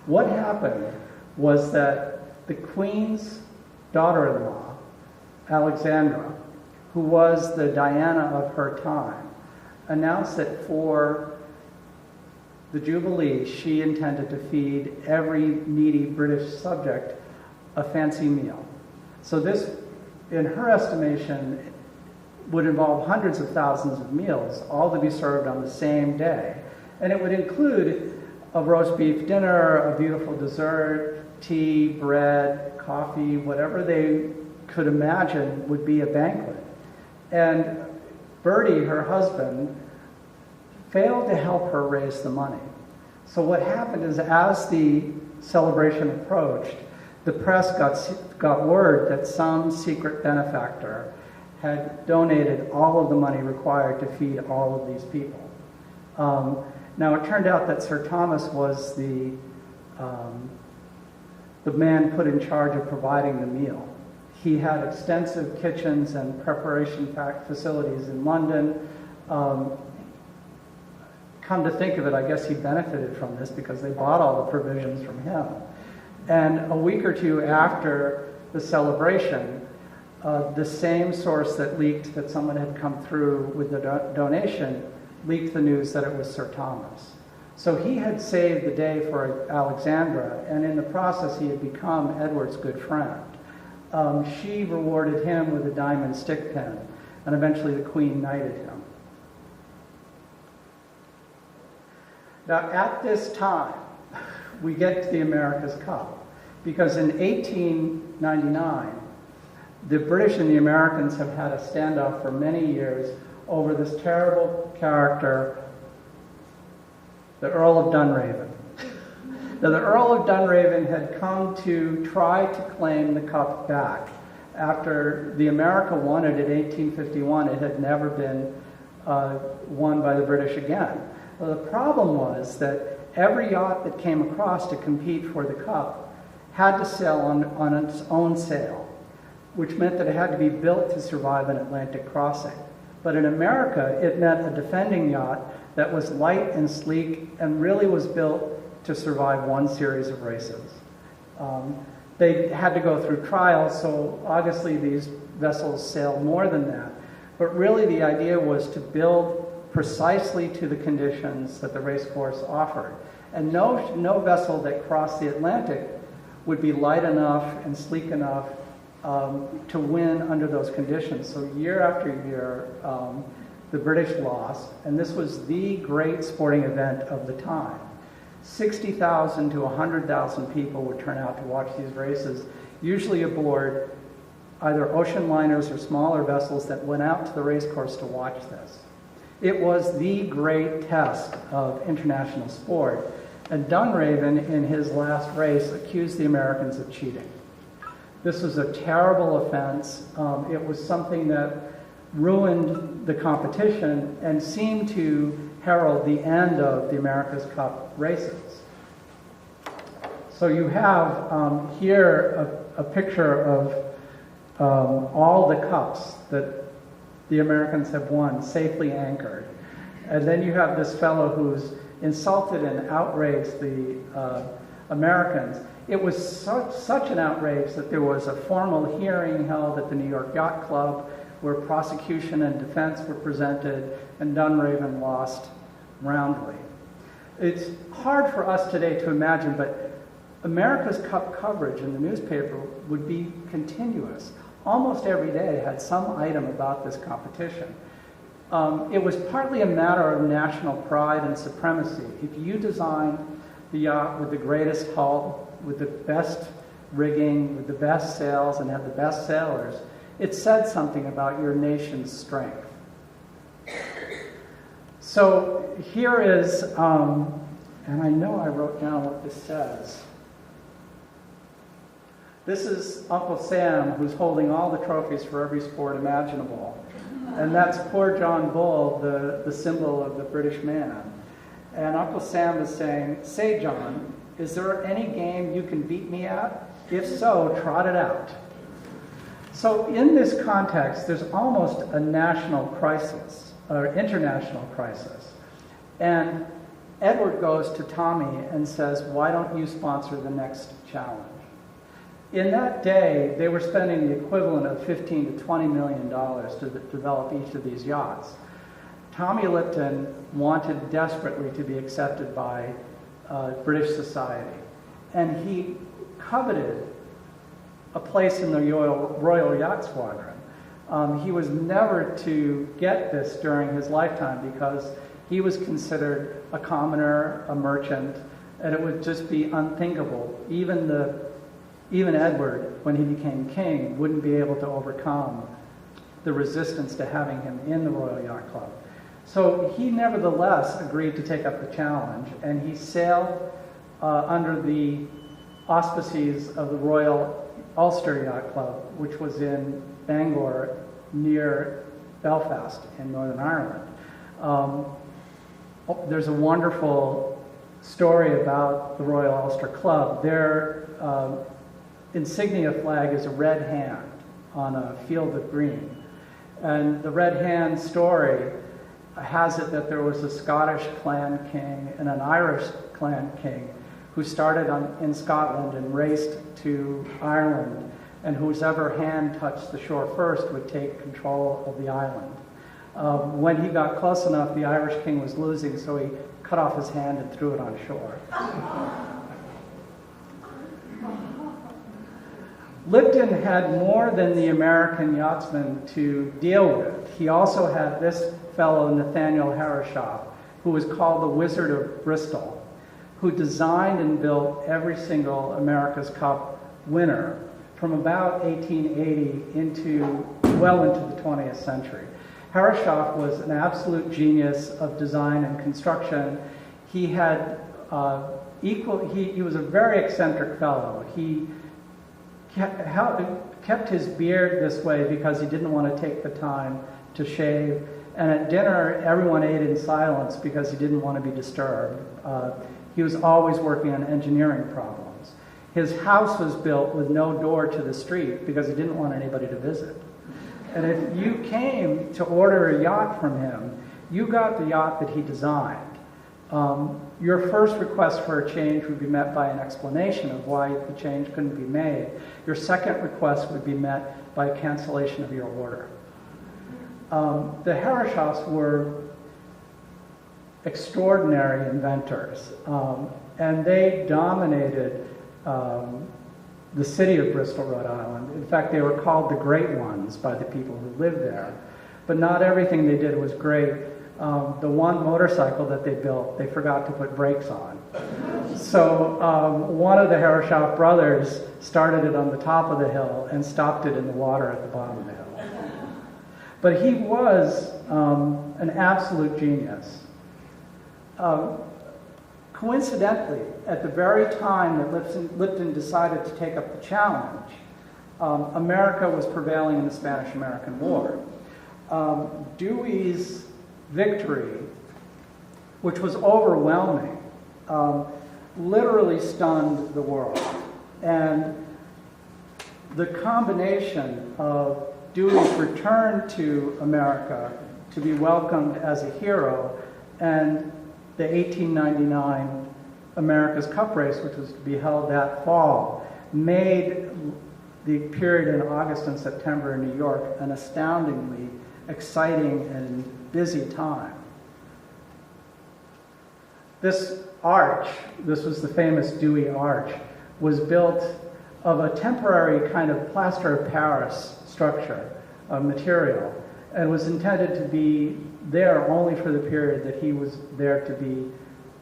What happened was that the Queen's daughter-in-law, Alexandra, who was the Diana of her time, announced that for the Jubilee, she intended to feed every needy British subject a fancy meal. So this, in her estimation, would involve hundreds of thousands of meals, all to be served on the same day. And it would include a roast beef dinner, a beautiful dessert, tea, bread, coffee, whatever they could imagine would be a banquet. And Bertie, her husband, failed to help her raise the money. So what happened is, as the celebration approached, the press got word that some secret benefactor had donated all of the money required to feed all of these people. Now, it turned out that Sir Thomas was the man put in charge of providing the meal. He had extensive kitchens and preparation facilities in London. Come to think of it, I guess he benefited from this because they bought all the provisions from him. And a week or two after the celebration, the same source that leaked that someone had come through with the donation leaked the news that it was Sir Thomas. So he had saved the day for Alexandra, and in the process he had become Edward's good friend. She rewarded him with a diamond stick pin, and eventually the Queen knighted him. Now, at this time, we get to the America's Cup, because in 1899, the British and the Americans have had a standoff for many years over this terrible character, the Earl of Dunraven. Now, the Earl of Dunraven had come to try to claim the cup back. After the America won it in 1851, it had never been won by the British again. Well, the problem was that every yacht that came across to compete for the cup had to sail on its own sail, which meant that it had to be built to survive an Atlantic crossing. But in America, it meant a defending yacht that was light and sleek and really was built to survive one series of races. They had to go through trials, so obviously these vessels sailed more than that. But really the idea was to build precisely to the conditions that the race course offered. And no vessel that crossed the Atlantic would be light enough and sleek enough to win under those conditions. So year after year, the British lost, and this was the great sporting event of the time. 60,000 to 100,000 people would turn out to watch these races, usually aboard either ocean liners or smaller vessels that went out to the race course to watch this. It was the great test of international sport, and Dunraven, in his last race, accused the Americans of cheating. This was a terrible offense. It was something that ruined the competition and seemed to herald the end of the America's Cup races. So you have here a picture of all the cups that the Americans have won, safely anchored. And then you have this fellow who's insulted and outraged the Americans. It was such an outrage that there was a formal hearing held at the New York Yacht Club where prosecution and defense were presented, and Dunraven lost roundly. It's hard for us today to imagine, but America's Cup coverage in the newspaper would be continuous. Almost every day had some item about this competition. It was partly a matter of national pride and supremacy. If you designed the yacht with the greatest hull, with the best rigging, with the best sails, and had the best sailors, it said something about your nation's strength. So here is, and I know I wrote down what this says. This is Uncle Sam, who's holding all the trophies for every sport imaginable. And that's poor John Bull, the symbol of the British man. And Uncle Sam is saying, "Say, John, is there any game you can beat me at? If so, trot it out." So in this context, there's almost a national crisis, or international crisis. And Edward goes to Tommy and says, why don't you sponsor the next challenge? In that day, they were spending the equivalent of $15 to $20 million to develop each of these yachts. Tommy Lipton wanted desperately to be accepted by British society, and he coveted a place in the Royal Yacht Squadron. He was never to get this during his lifetime because he was considered a commoner, a merchant, and it would just be unthinkable. Even Edward, when he became king, wouldn't be able to overcome the resistance to having him in the Royal Yacht Club. So he nevertheless agreed to take up the challenge, and he sailed under the auspices of the Royal Ulster Yacht Club, which was in Bangor near Belfast in Northern Ireland. There's a wonderful story about the Royal Ulster Club. Their insignia flag is a red hand on a field of green. And the red hand story has it that there was a Scottish clan king and an Irish clan king who started in Scotland and raced to Ireland, and whoever hand touched the shore first would take control of the island. When he got close enough, the Irish king was losing, so he cut off his hand and threw it on shore. Lipton had more than the American yachtsmen to deal with. He also had this fellow, Nathaniel Hershey, who was called the Wizard of Bristol, who designed and built every single America's Cup winner from about 1880 well into the 20th century. Hershey was an absolute genius of design and construction. He had he was a very eccentric fellow. He kept his beard this way because he didn't want to take the time to shave. And at dinner, everyone ate in silence because he didn't want to be disturbed. He was always working on engineering problems. His house was built with no door to the street because he didn't want anybody to visit. And if you came to order a yacht from him, you got the yacht that he designed. Your first request for a change would be met by an explanation of why the change couldn't be made. Your second request would be met by a cancellation of your order. The Hereshoffs were extraordinary inventors, and they dominated the city of Bristol, Rhode Island. In fact, they were called the Great Ones by the people who lived there. But not everything they did was great. The one motorcycle that they built, they forgot to put brakes on. So one of the Herreshoff brothers started it on the top of the hill and stopped it in the water at the bottom of the hill. But he was an absolute genius. Coincidentally, at the very time that Lipton decided to take up the challenge, America was prevailing in the Spanish-American War. Dewey's victory, which was overwhelming, literally stunned the world. And the combination of Dewey's return to America to be welcomed as a hero and the 1899 America's Cup race, which was to be held that fall, made the period in August and September in New York an astoundingly exciting and busy time. This arch, this was the famous Dewey Arch, was built of a temporary kind of plaster of Paris structure of material, and was intended to be there only for the period that he was there to be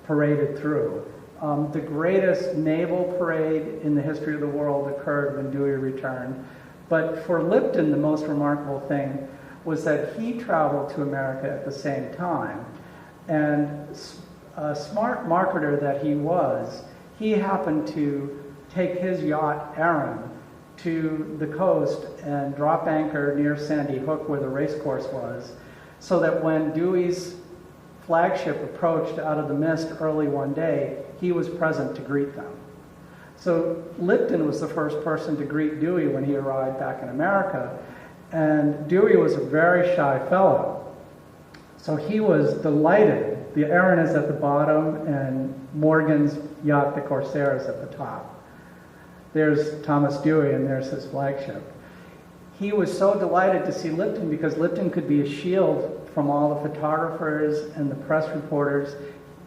paraded through. The greatest naval parade in the history of the world occurred when Dewey returned. But for Lipton, the most remarkable thing was that he traveled to America at the same time. And a smart marketer that he was, he happened to take his yacht, Aaron, to the coast and drop anchor near Sandy Hook where the race course was, so that when Dewey's flagship approached out of the mist early one day, he was present to greet them. So Lipton was the first person to greet Dewey when he arrived back in America, and Dewey was a very shy fellow. So he was delighted The Erin is at the bottom, and Morgan's yacht, the Corsair, is at the top. There's Thomas Dewey, and there's his flagship. He was so delighted to see Lipton because Lipton could be a shield from all the photographers and the press reporters.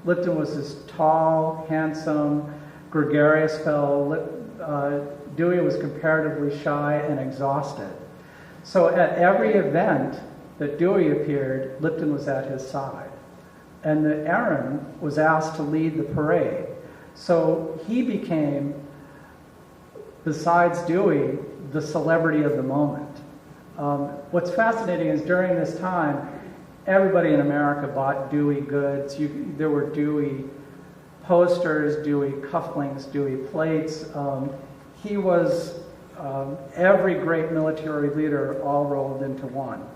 Lipton was this tall, handsome, gregarious fellow. Dewey was comparatively shy and exhausted. So at every event that Dewey appeared, Lipton was at his side. And the Erin was asked to lead the parade. So he became, besides Dewey, the celebrity of the moment. What's fascinating is during this time, everybody in America bought Dewey goods. There were Dewey posters, Dewey cufflinks, Dewey plates. He was every great military leader all rolled into one.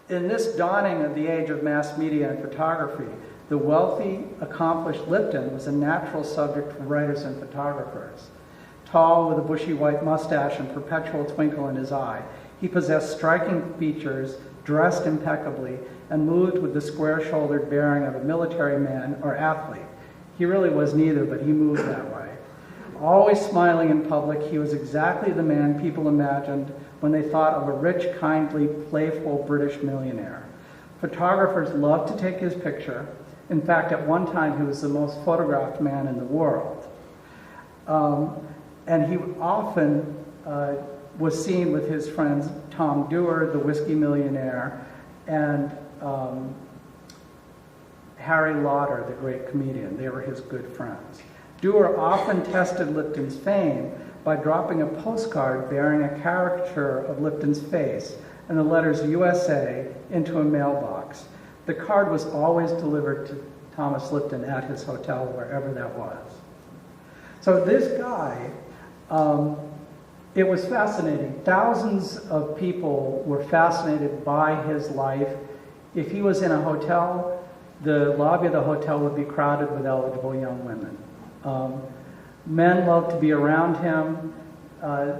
In this dawning of the age of mass media and photography, the wealthy, accomplished Lipton was a natural subject for writers and photographers. Tall, with a bushy white mustache and perpetual twinkle in his eye, he possessed striking features, dressed impeccably, and moved with the square-shouldered bearing of a military man or athlete. He really was neither, but he moved that way. Always smiling in public, he was exactly the man people imagined when they thought of a rich, kindly, playful British millionaire. Photographers loved to take his picture. In fact, at one time, he was the most photographed man in the world. And he often was seen with his friends Tom Dewar, the whiskey millionaire, and Harry Lauder, the great comedian. They were his good friends. Dewar often tested Lipton's fame by dropping a postcard bearing a caricature of Lipton's face and the letters USA into a mailbox. The card was always delivered to Thomas Lipton at his hotel, wherever that was. So this guy, it was fascinating. Thousands of people were fascinated by his life. If he was in a hotel, the lobby of the hotel would be crowded with eligible young women. Men loved to be around him.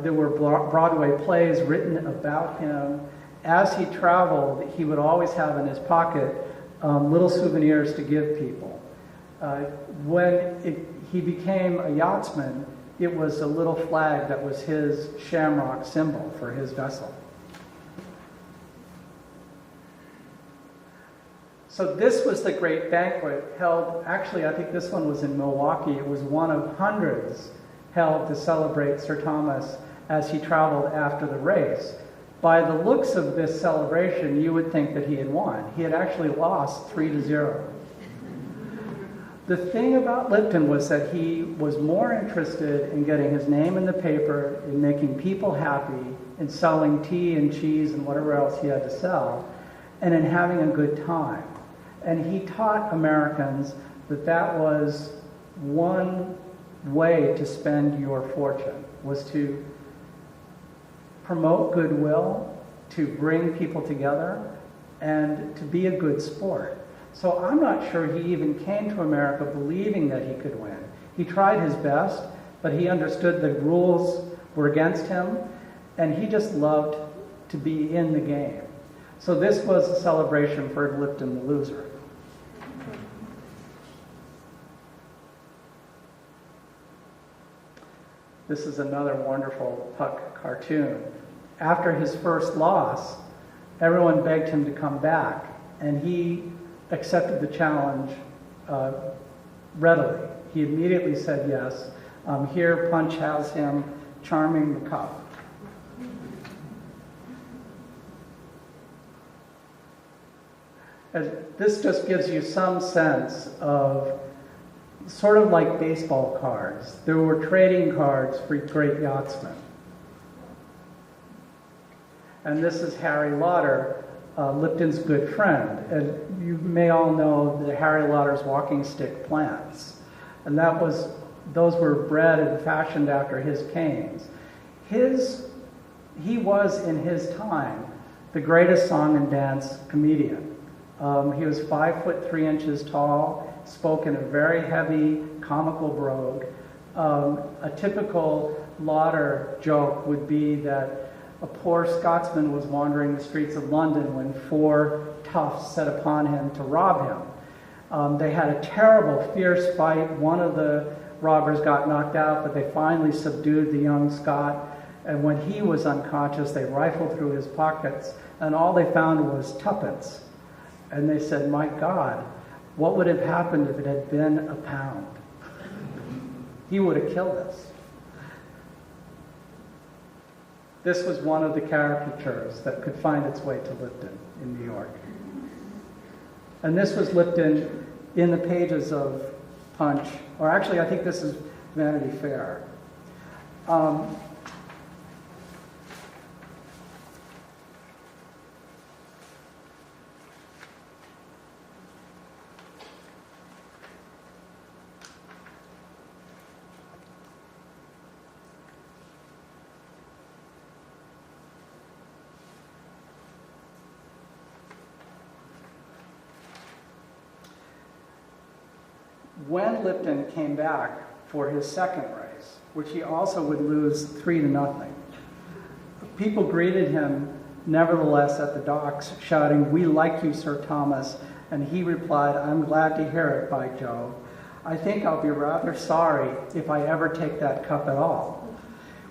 There were Broadway plays written about him. As he traveled, he would always have in his pocket little souvenirs to give people. When he became a yachtsman, it was a little flag that was his shamrock symbol for his vessel. So this was the great banquet held, actually I think this one was in Milwaukee. It was one of hundreds held to celebrate Sir Thomas as he traveled after the race. By the looks of this celebration, you would think that he had won. He had actually lost 3-0. The thing about Lipton was that he was more interested in getting his name in the paper, in making people happy, in selling tea and cheese and whatever else he had to sell, and in having a good time. And he taught Americans that that was one way to spend your fortune, was to promote goodwill, to bring people together, and to be a good sport. So I'm not sure he even came to America believing that he could win. He tried his best, but he understood the rules were against him, and he just loved to be in the game. So this was a celebration for Lipton the loser. This is another wonderful Puck cartoon. After his first loss, everyone begged him to come back, and he accepted the challenge readily. He immediately said yes. Here, Punch has him charming the cup. This just gives you some sense of sort of like baseball cards. There were trading cards for great yachtsmen. And this is Harry Lauder, Lipton's good friend. And you may all know the Harry Lauder's walking stick plants. And those were bred and fashioned after his canes. He was, in his time, the greatest song and dance comedian. He was 5'3" tall, spoke in a very heavy, comical brogue. A typical Lauder joke would be that a poor Scotsman was wandering the streets of London when 4 toughs set upon him to rob him. They had a terrible, fierce fight. One of the robbers got knocked out, but they finally subdued the young Scot. And when he was unconscious, they rifled through his pockets, and all they found was tuppence. And they said, "My God, what would have happened if it had been a pound? He would have killed us." This was one of the caricatures that could find its way to Lipton in New York. And this was Lipton in the pages of Punch, or actually I think this is Vanity Fair. When Lipton came back for his second race, which he also would lose 3-0, people greeted him nevertheless at the docks, shouting, "We like you, Sir Thomas," and he replied, "I'm glad to hear it, by Jove. I think I'll be rather sorry if I ever take that cup at all."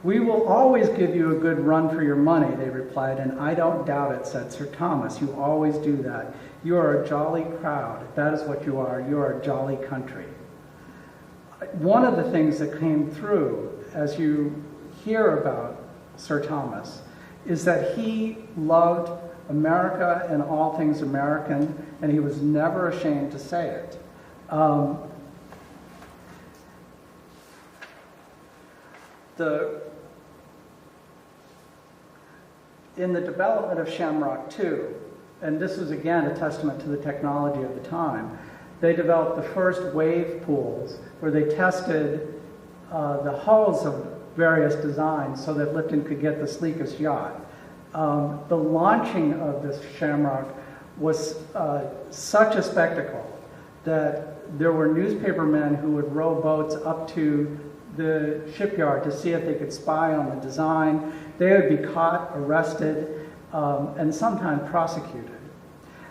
"We will always give you a good run for your money," they replied, "and I don't doubt it," said Sir Thomas. "You always do that. You are a jolly crowd. That is what you are. You are a jolly country." One of the things that came through as you hear about Sir Thomas is that he loved America and all things American, and he was never ashamed to say it. In the development of Shamrock 2, and this was again a testament to the technology of the time, they developed the first wave pools where they tested the hulls of various designs so that Lipton could get the sleekest yacht. The launching of this Shamrock was such a spectacle that there were newspapermen who would row boats up to the shipyard to see if they could spy on the design. They would be caught, arrested, and sometimes prosecuted.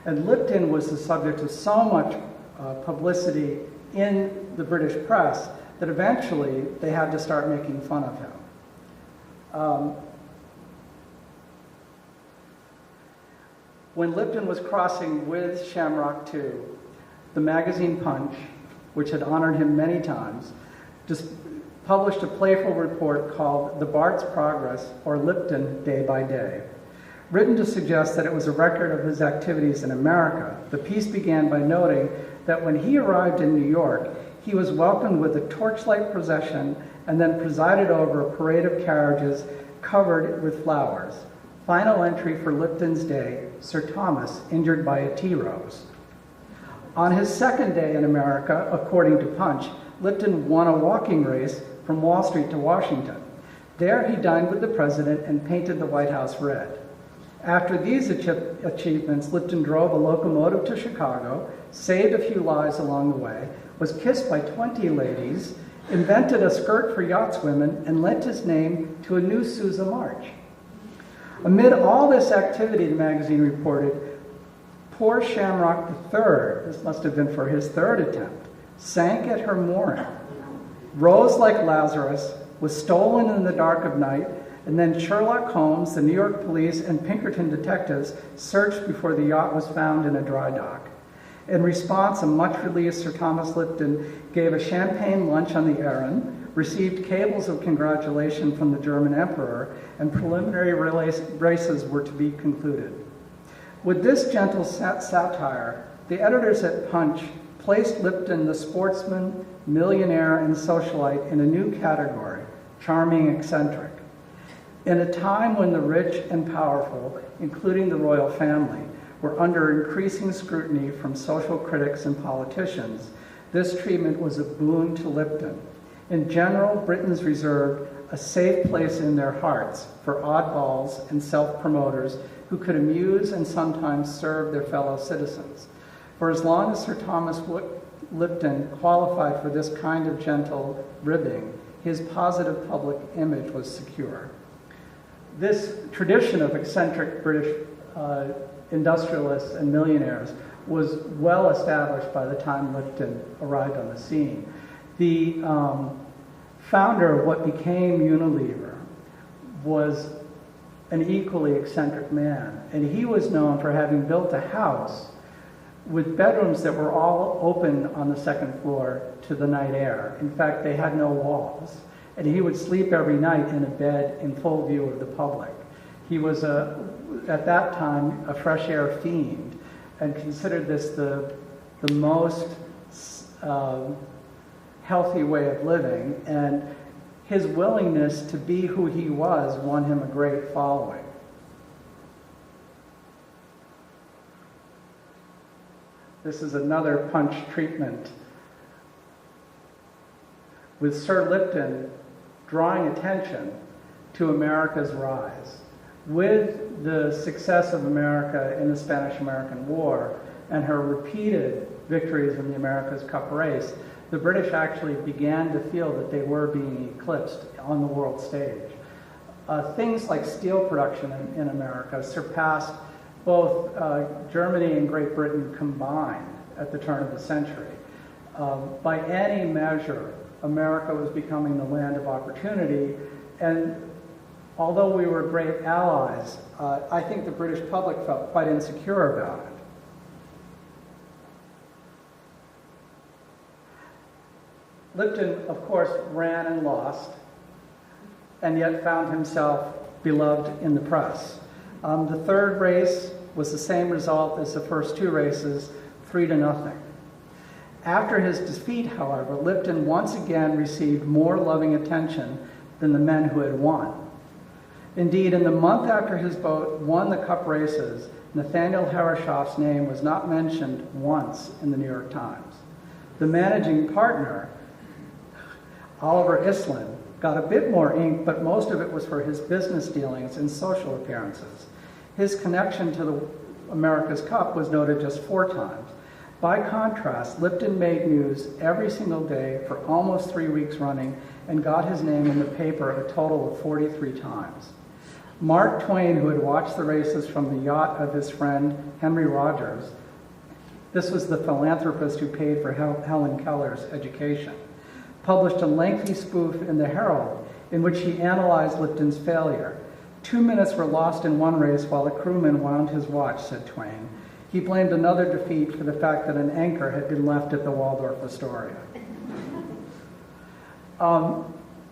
And Lipton was the subject of so much publicity in the British press that eventually they had to start making fun of him. When Lipton was crossing with Shamrock 2, the magazine Punch, which had honored him many times, just published a playful report called The Bart's Progress, or Lipton Day by Day. Written to suggest that it was a record of his activities in America, the piece began by noting that when he arrived in New York, he was welcomed with a torchlight procession and then presided over a parade of carriages covered with flowers. Final entry for Lipton's day, Sir Thomas injured by a tea rose. On his second day in America, according to Punch, Lipton won a walking race from Wall Street to Washington. There he dined with the president and painted the White House red. After these achievements, Lipton drove a locomotive to Chicago, saved a few lives along the way, was kissed by 20 ladies, invented a skirt for yachtswomen, and lent his name to a new Sousa march. Amid all this activity, the magazine reported, poor Shamrock III, this must have been for his third attempt, sank at her mooring, rose like Lazarus, was stolen in the dark of night, and then Sherlock Holmes, the New York police, and Pinkerton detectives searched before the yacht was found in a dry dock. In response, a much-relieved Sir Thomas Lipton gave a champagne lunch on the Erin, received cables of congratulation from the German emperor, and preliminary races were to be concluded. With this gentle satire, the editors at Punch placed Lipton, the sportsman, millionaire, and socialite, in a new category, charming eccentric. In a time when the rich and powerful, including the royal family, were under increasing scrutiny from social critics and politicians, this treatment was a boon to Lipton. In general, Britons reserved a safe place in their hearts for oddballs and self-promoters who could amuse and sometimes serve their fellow citizens. For as long as Sir Thomas Lipton qualified for this kind of gentle ribbing, his positive public image was secure. this tradition of eccentric British industrialists and millionaires was well established by the time Lipton arrived on the scene. The founder of what became Unilever was an equally eccentric man, and he was known for having built a house with bedrooms that were all open on the second floor to the night air. In fact, they had no walls, and he would sleep every night in a bed in full view of the public. He was, at that time, a fresh air fiend, and considered this the most healthy way of living, and his willingness to be who he was won him a great following. This is another punch treatment with Sir Lipton drawing attention to America's rise. With the success of America in the Spanish-American War and her repeated victories in the America's Cup race, the British actually began to feel that they were being eclipsed on the world stage. Things like steel production in America surpassed both Germany and Great Britain combined at the turn of the century. By any measure, America was becoming the land of opportunity, and although we were great allies, I think the British public felt quite insecure about it. Lipton, of course, ran and lost, and yet found himself beloved in the press. The third race was the same result as the first two races, 3-0. After his defeat, however, Lipton once again received more loving attention than the men who had won. Indeed, in the month after his boat won the Cup races, Nathaniel Herreshoff's name was not mentioned once in the New York Times. The managing partner, Oliver Islin, got a bit more ink, but most of it was for his business dealings and social appearances. His connection to the America's Cup was noted just 4 times. By contrast, Lipton made news every single day for almost 3 weeks running and got his name in the paper a total of 43 times. Mark Twain, who had watched the races from the yacht of his friend Henry Rogers, this was the philanthropist who paid for Helen Keller's education, published a lengthy spoof in the Herald in which he analyzed Lipton's failure. 2 minutes were lost in one race while a crewman wound his watch, said Twain. He blamed another defeat for the fact that an anchor had been left at the Waldorf Astoria.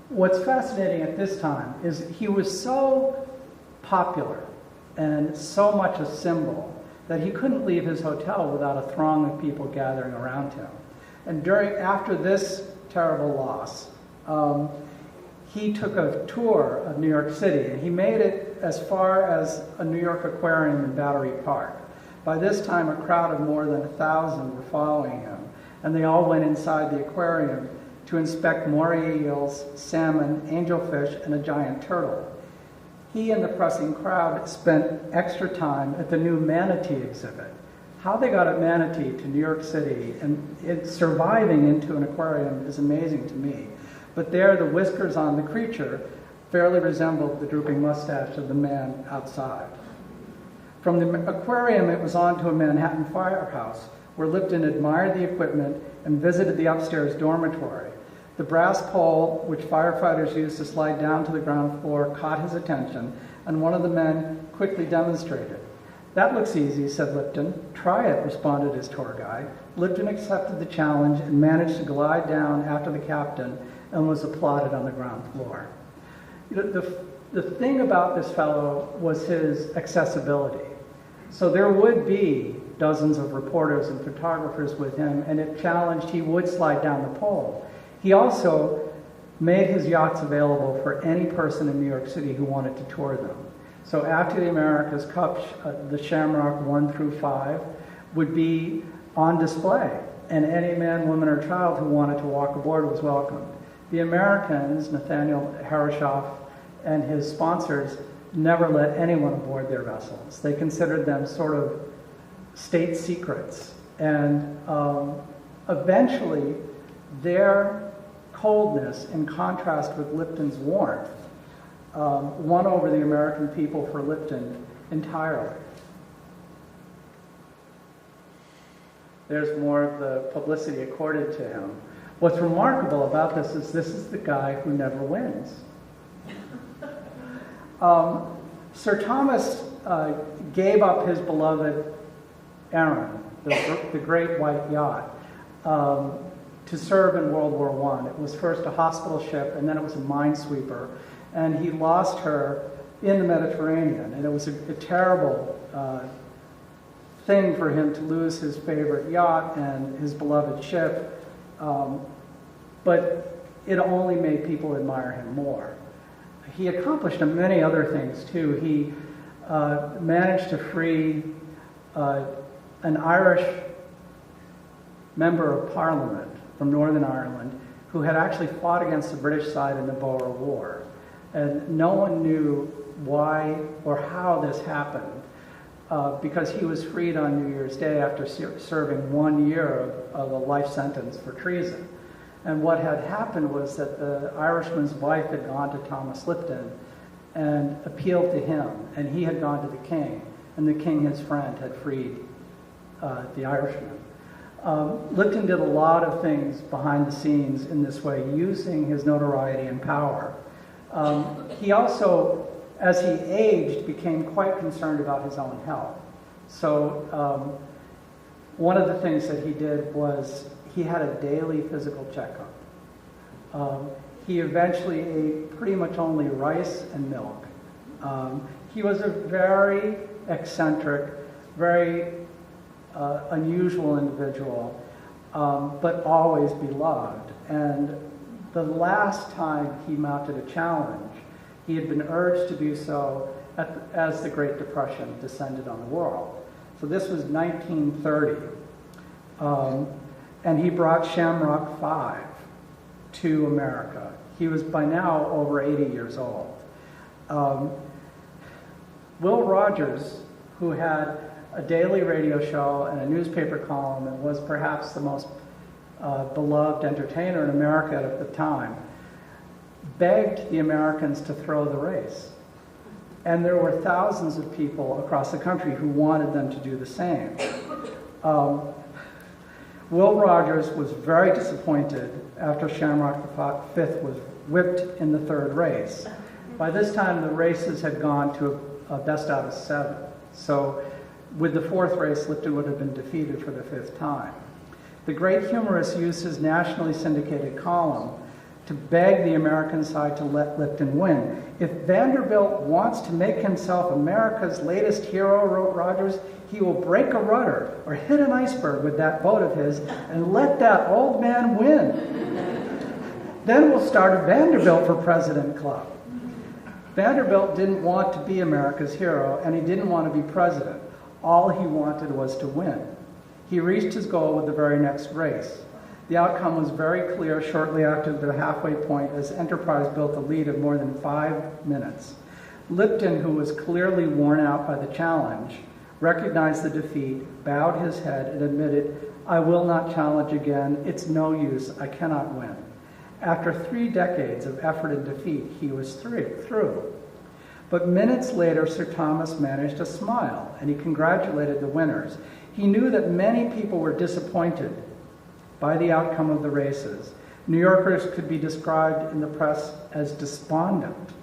What's fascinating at this time is he was so popular and so much a symbol that he couldn't leave his hotel without a throng of people gathering around him. And after this terrible loss, he took a tour of New York City, and he made it as far as a New York aquarium in Battery Park. By this time, a crowd of more than 1,000 were following him, and they all went inside the aquarium to inspect moray eels, salmon, angelfish, and a giant turtle. He and the pressing crowd spent extra time at the new manatee exhibit. How they got a manatee to New York City and it surviving into an aquarium is amazing to me. But there, the whiskers on the creature fairly resembled the drooping mustache of the man outside. From the aquarium, it was on to a Manhattan firehouse, where Lipton admired the equipment and visited the upstairs dormitory. The brass pole, which firefighters used to slide down to the ground floor, caught his attention, and one of the men quickly demonstrated. "That looks easy," said Lipton. "Try it," responded his tour guide. Lipton accepted the challenge and managed to glide down after the captain and was applauded on the ground floor. The thing about this fellow was his accessibility. So there would be dozens of reporters and photographers with him, and if challenged, he would slide down the pole. He also made his yachts available for any person in New York City who wanted to tour them. So after the America's Cup, the Shamrock 1 through 5 would be on display, and any man, woman, or child who wanted to walk aboard was welcomed. The Americans, Nathaniel Herreshoff and his sponsors, never let anyone aboard their vessels. They considered them sort of state secrets. And eventually, their coldness, in contrast with Lipton's warmth, won over the American people for Lipton entirely. There's more of the publicity accorded to him. What's remarkable about this is the guy who never wins. Sir Thomas gave up his beloved Erin, the great white yacht, to serve in World War I. It was first a hospital ship, and then it was a minesweeper. And he lost her in the Mediterranean. And it was a terrible thing for him to lose his favorite yacht and his beloved ship. But it only made people admire him more. He accomplished many other things, too. He managed to free an Irish member of Parliament from Northern Ireland who had actually fought against the British side in the Boer War. And no one knew why or how this happened because he was freed on New Year's Day after serving 1 year of a life sentence for treason. And what had happened was that the Irishman's wife had gone to Thomas Lipton and appealed to him, and he had gone to the king, and the king, his friend, had freed the Irishman. Lipton did a lot of things behind the scenes in this way, using his notoriety and power. He also, as he aged, became quite concerned about his own health. So one of the things that he did was he had a daily physical checkup. He eventually ate pretty much only rice and milk. He was a very eccentric, very unusual individual, but always beloved. And the last time he mounted a challenge, he had been urged to do so as the Great Depression descended on the world. So this was 1930. And he brought Shamrock 5 to America. He was by now over 80 years old. Will Rogers, who had a daily radio show and a newspaper column and was perhaps the most beloved entertainer in America at the time, begged the Americans to throw the race. And there were thousands of people across the country who wanted them to do the same. Will Rogers was very disappointed after Shamrock V was whipped in the third race. By this time, the races had gone to a best out of 7. So with the fourth race, Lipton would have been defeated for the 5th time. The great humorist used his nationally syndicated column to beg the American side to let Lipton win. If Vanderbilt wants to make himself America's latest hero, wrote Rogers, he will break a rudder or hit an iceberg with that boat of his and let that old man win. Then we'll start a Vanderbilt for President Club. Vanderbilt didn't want to be America's hero, and he didn't want to be president. All he wanted was to win. He reached his goal with the very next race. The outcome was very clear shortly after the halfway point as Enterprise built a lead of more than 5 minutes. Lipton, who was clearly worn out by the challenge, recognized the defeat, bowed his head, and admitted, "I will not challenge again. It's no use. I cannot win." After 3 decades of effort and defeat, he was through. But minutes later, Sir Thomas managed to smile, and he congratulated the winners. He knew that many people were disappointed by the outcome of the races. New Yorkers could be described in the press as despondent,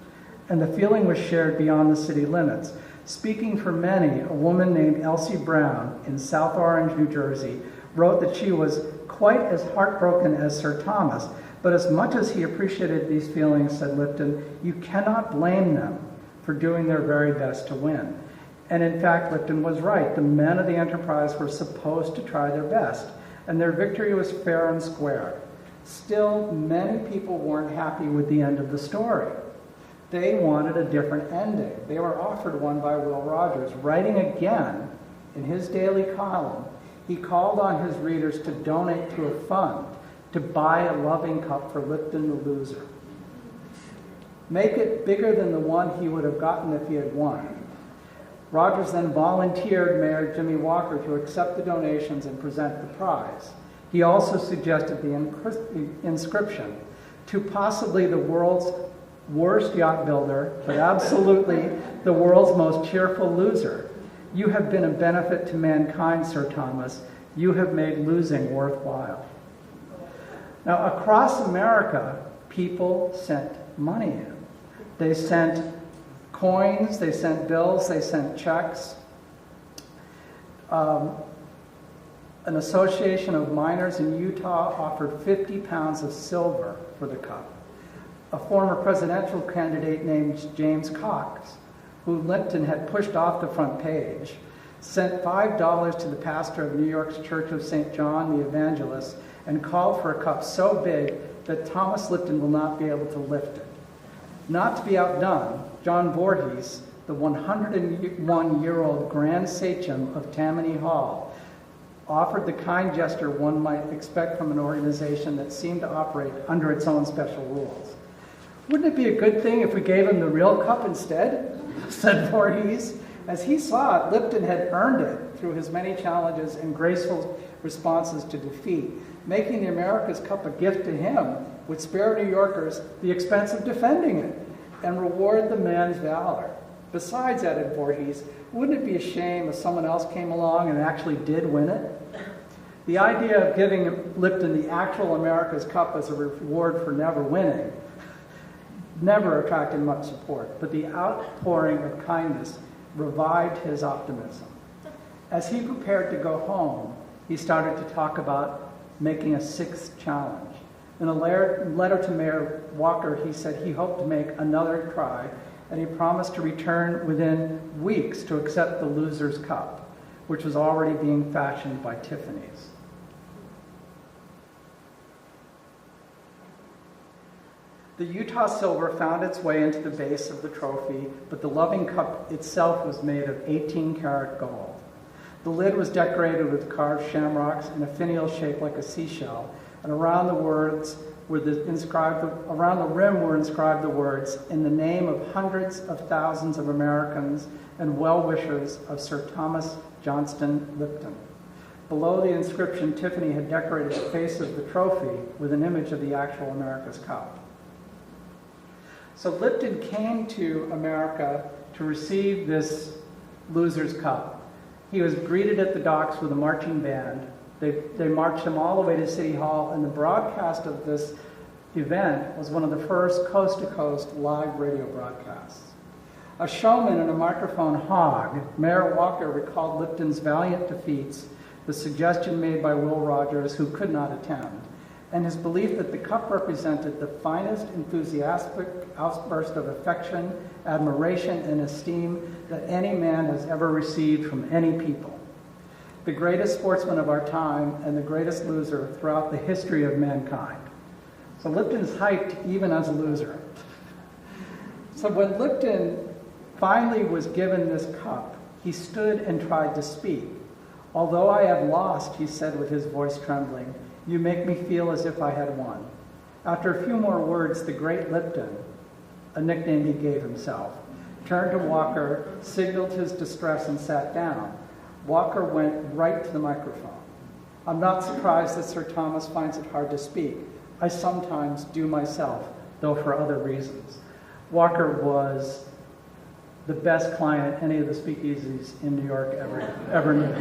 and the feeling was shared beyond the city limits. Speaking for many, a woman named Elsie Brown in South Orange, New Jersey, wrote that she was quite as heartbroken as Sir Thomas, but as much as he appreciated these feelings, said Lipton, you cannot blame them for doing their very best to win. And in fact, Lipton was right. The men of the Enterprise were supposed to try their best, and their victory was fair and square. Still, many people weren't happy with the end of the story. They wanted a different ending. They were offered one by Will Rogers. Writing again in his daily column, he called on his readers to donate to a fund to buy a loving cup for Lipton the loser. Make it bigger than the one he would have gotten if he had won. Rogers then volunteered Mayor Jimmy Walker to accept the donations and present the prize. He also suggested the inscription, to possibly the world's worst yacht builder, but absolutely the world's most cheerful loser. You have been a benefit to mankind, Sir Thomas. You have made losing worthwhile. Now, across America, people sent money in. They sent coins, they sent bills, they sent checks. An association of miners in Utah offered 50 pounds of silver for the cup. A former presidential candidate named James Cox, who Lipton had pushed off the front page, sent $5 to the pastor of New York's Church of St. John the Evangelist and called for a cup so big that Thomas Lipton will not be able to lift it. Not to be outdone, John Voorhees, the 101-year-old Grand Sachem of Tammany Hall, offered the kind gesture one might expect from an organization that seemed to operate under its own special rules. Wouldn't it be a good thing if we gave him the real cup instead? Said Voorhees. As he saw it, Lipton had earned it through his many challenges and graceful responses to defeat. Making the America's Cup a gift to him would spare New Yorkers the expense of defending it and reward the man's valor. Besides, added Voorhees, wouldn't it be a shame if someone else came along and actually did win it? The idea of giving Lipton the actual America's Cup as a reward for never winning never attracted much support, but the outpouring of kindness revived his optimism. As he prepared to go home, he started to talk about making a sixth challenge. In a letter to Mayor Walker, he said he hoped to make another try, and he promised to return within weeks to accept the loser's cup, which was already being fashioned by Tiffany's. The Utah silver found its way into the base of the trophy, but the loving cup itself was made of 18-karat gold. The lid was decorated with carved shamrocks and a finial shaped like a seashell, and around the rim were inscribed the words, "In the name of hundreds of thousands of Americans and well-wishers of Sir Thomas Johnston Lipton." Below the inscription, Tiffany had decorated the face of the trophy with an image of the actual America's Cup. So Lipton came to America to receive this loser's cup. He was greeted at the docks with a marching band. They marched him all the way to City Hall, and the broadcast of this event was one of the first coast-to-coast live radio broadcasts. A showman and a microphone hog, Mayor Walker recalled Lipton's valiant defeats, the suggestion made by Will Rogers, who could not attend, and his belief that the cup represented the finest enthusiastic outburst of affection, admiration, and esteem that any man has ever received from any people. The greatest sportsman of our time and the greatest loser throughout the history of mankind. So Lipton's hyped even as a loser. So when Lipton finally was given this cup, he stood and tried to speak. "Although I have lost," he said with his voice trembling, "you make me feel as if I had won." After a few more words, the great Lipton, a nickname he gave himself, turned to Walker, signaled his distress, and sat down. Walker went right to the microphone. "I'm not surprised that Sir Thomas finds it hard to speak. I sometimes do myself, though for other reasons." Walker was the best client any of the speakeasies in New York ever knew.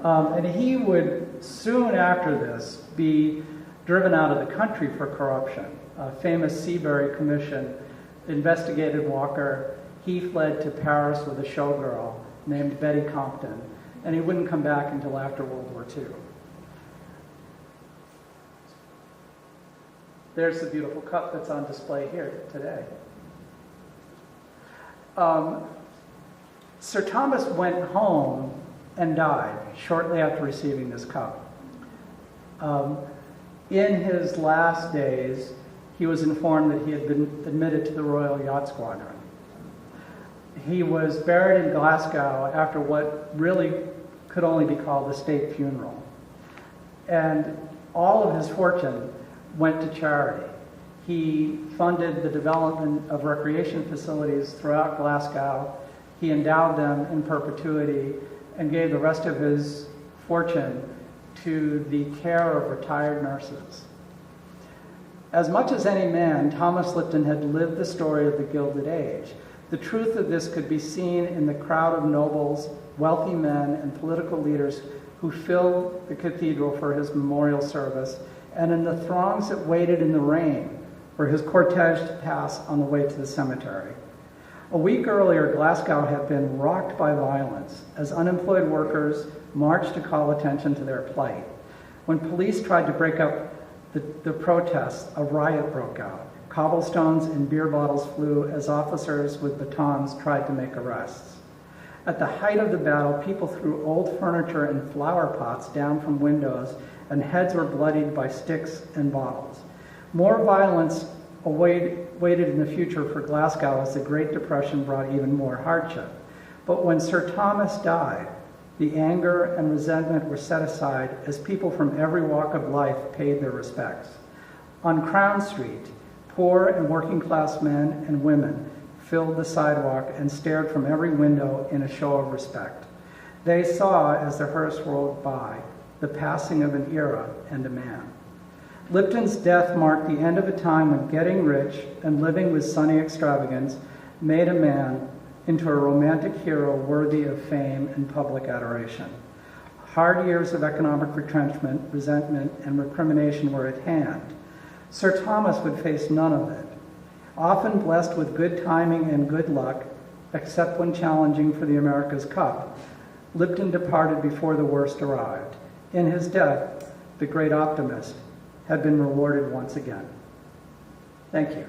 And he would, soon after this, be driven out of the country for corruption. A famous Seabury Commission investigated Walker. He fled to Paris with a showgirl named Betty Compton, and he wouldn't come back until after World War II. There's the beautiful cup that's on display here today. Sir Thomas went home and died shortly after receiving this cup. In his last days, he was informed that he had been admitted to the Royal Yacht Squadron. He was buried in Glasgow after what really could only be called a state funeral. And all of his fortune went to charity. He funded the development of recreation facilities throughout Glasgow. He endowed them in perpetuity and gave the rest of his fortune to the care of retired nurses. As much as any man, Thomas Lipton had lived the story of the Gilded Age. The truth of this could be seen in the crowd of nobles, wealthy men, and political leaders who filled the cathedral for his memorial service, and in the throngs that waited in the rain for his cortege to pass on the way to the cemetery. A week earlier, Glasgow had been rocked by violence as unemployed workers marched to call attention to their plight. When police tried to break up the protests, a riot broke out. Cobblestones and beer bottles flew as officers with batons tried to make arrests. At the height of the battle, people threw old furniture and flower pots down from windows, and heads were bloodied by sticks and bottles. More violence waited in the future for Glasgow as the Great Depression brought even more hardship. But when Sir Thomas died, the anger and resentment were set aside as people from every walk of life paid their respects. On Crown Street, poor and working class men and women filled the sidewalk and stared from every window in a show of respect. They saw, as the hearse rolled by, the passing of an era and a man. Lipton's death marked the end of a time when getting rich and living with sunny extravagance made a man into a romantic hero worthy of fame and public adoration. Hard years of economic retrenchment, resentment, and recrimination were at hand. Sir Thomas would face none of it. Often blessed with good timing and good luck, except when challenging for the America's Cup, Lipton departed before the worst arrived. In his death, the great optimist had been rewarded once again. Thank you.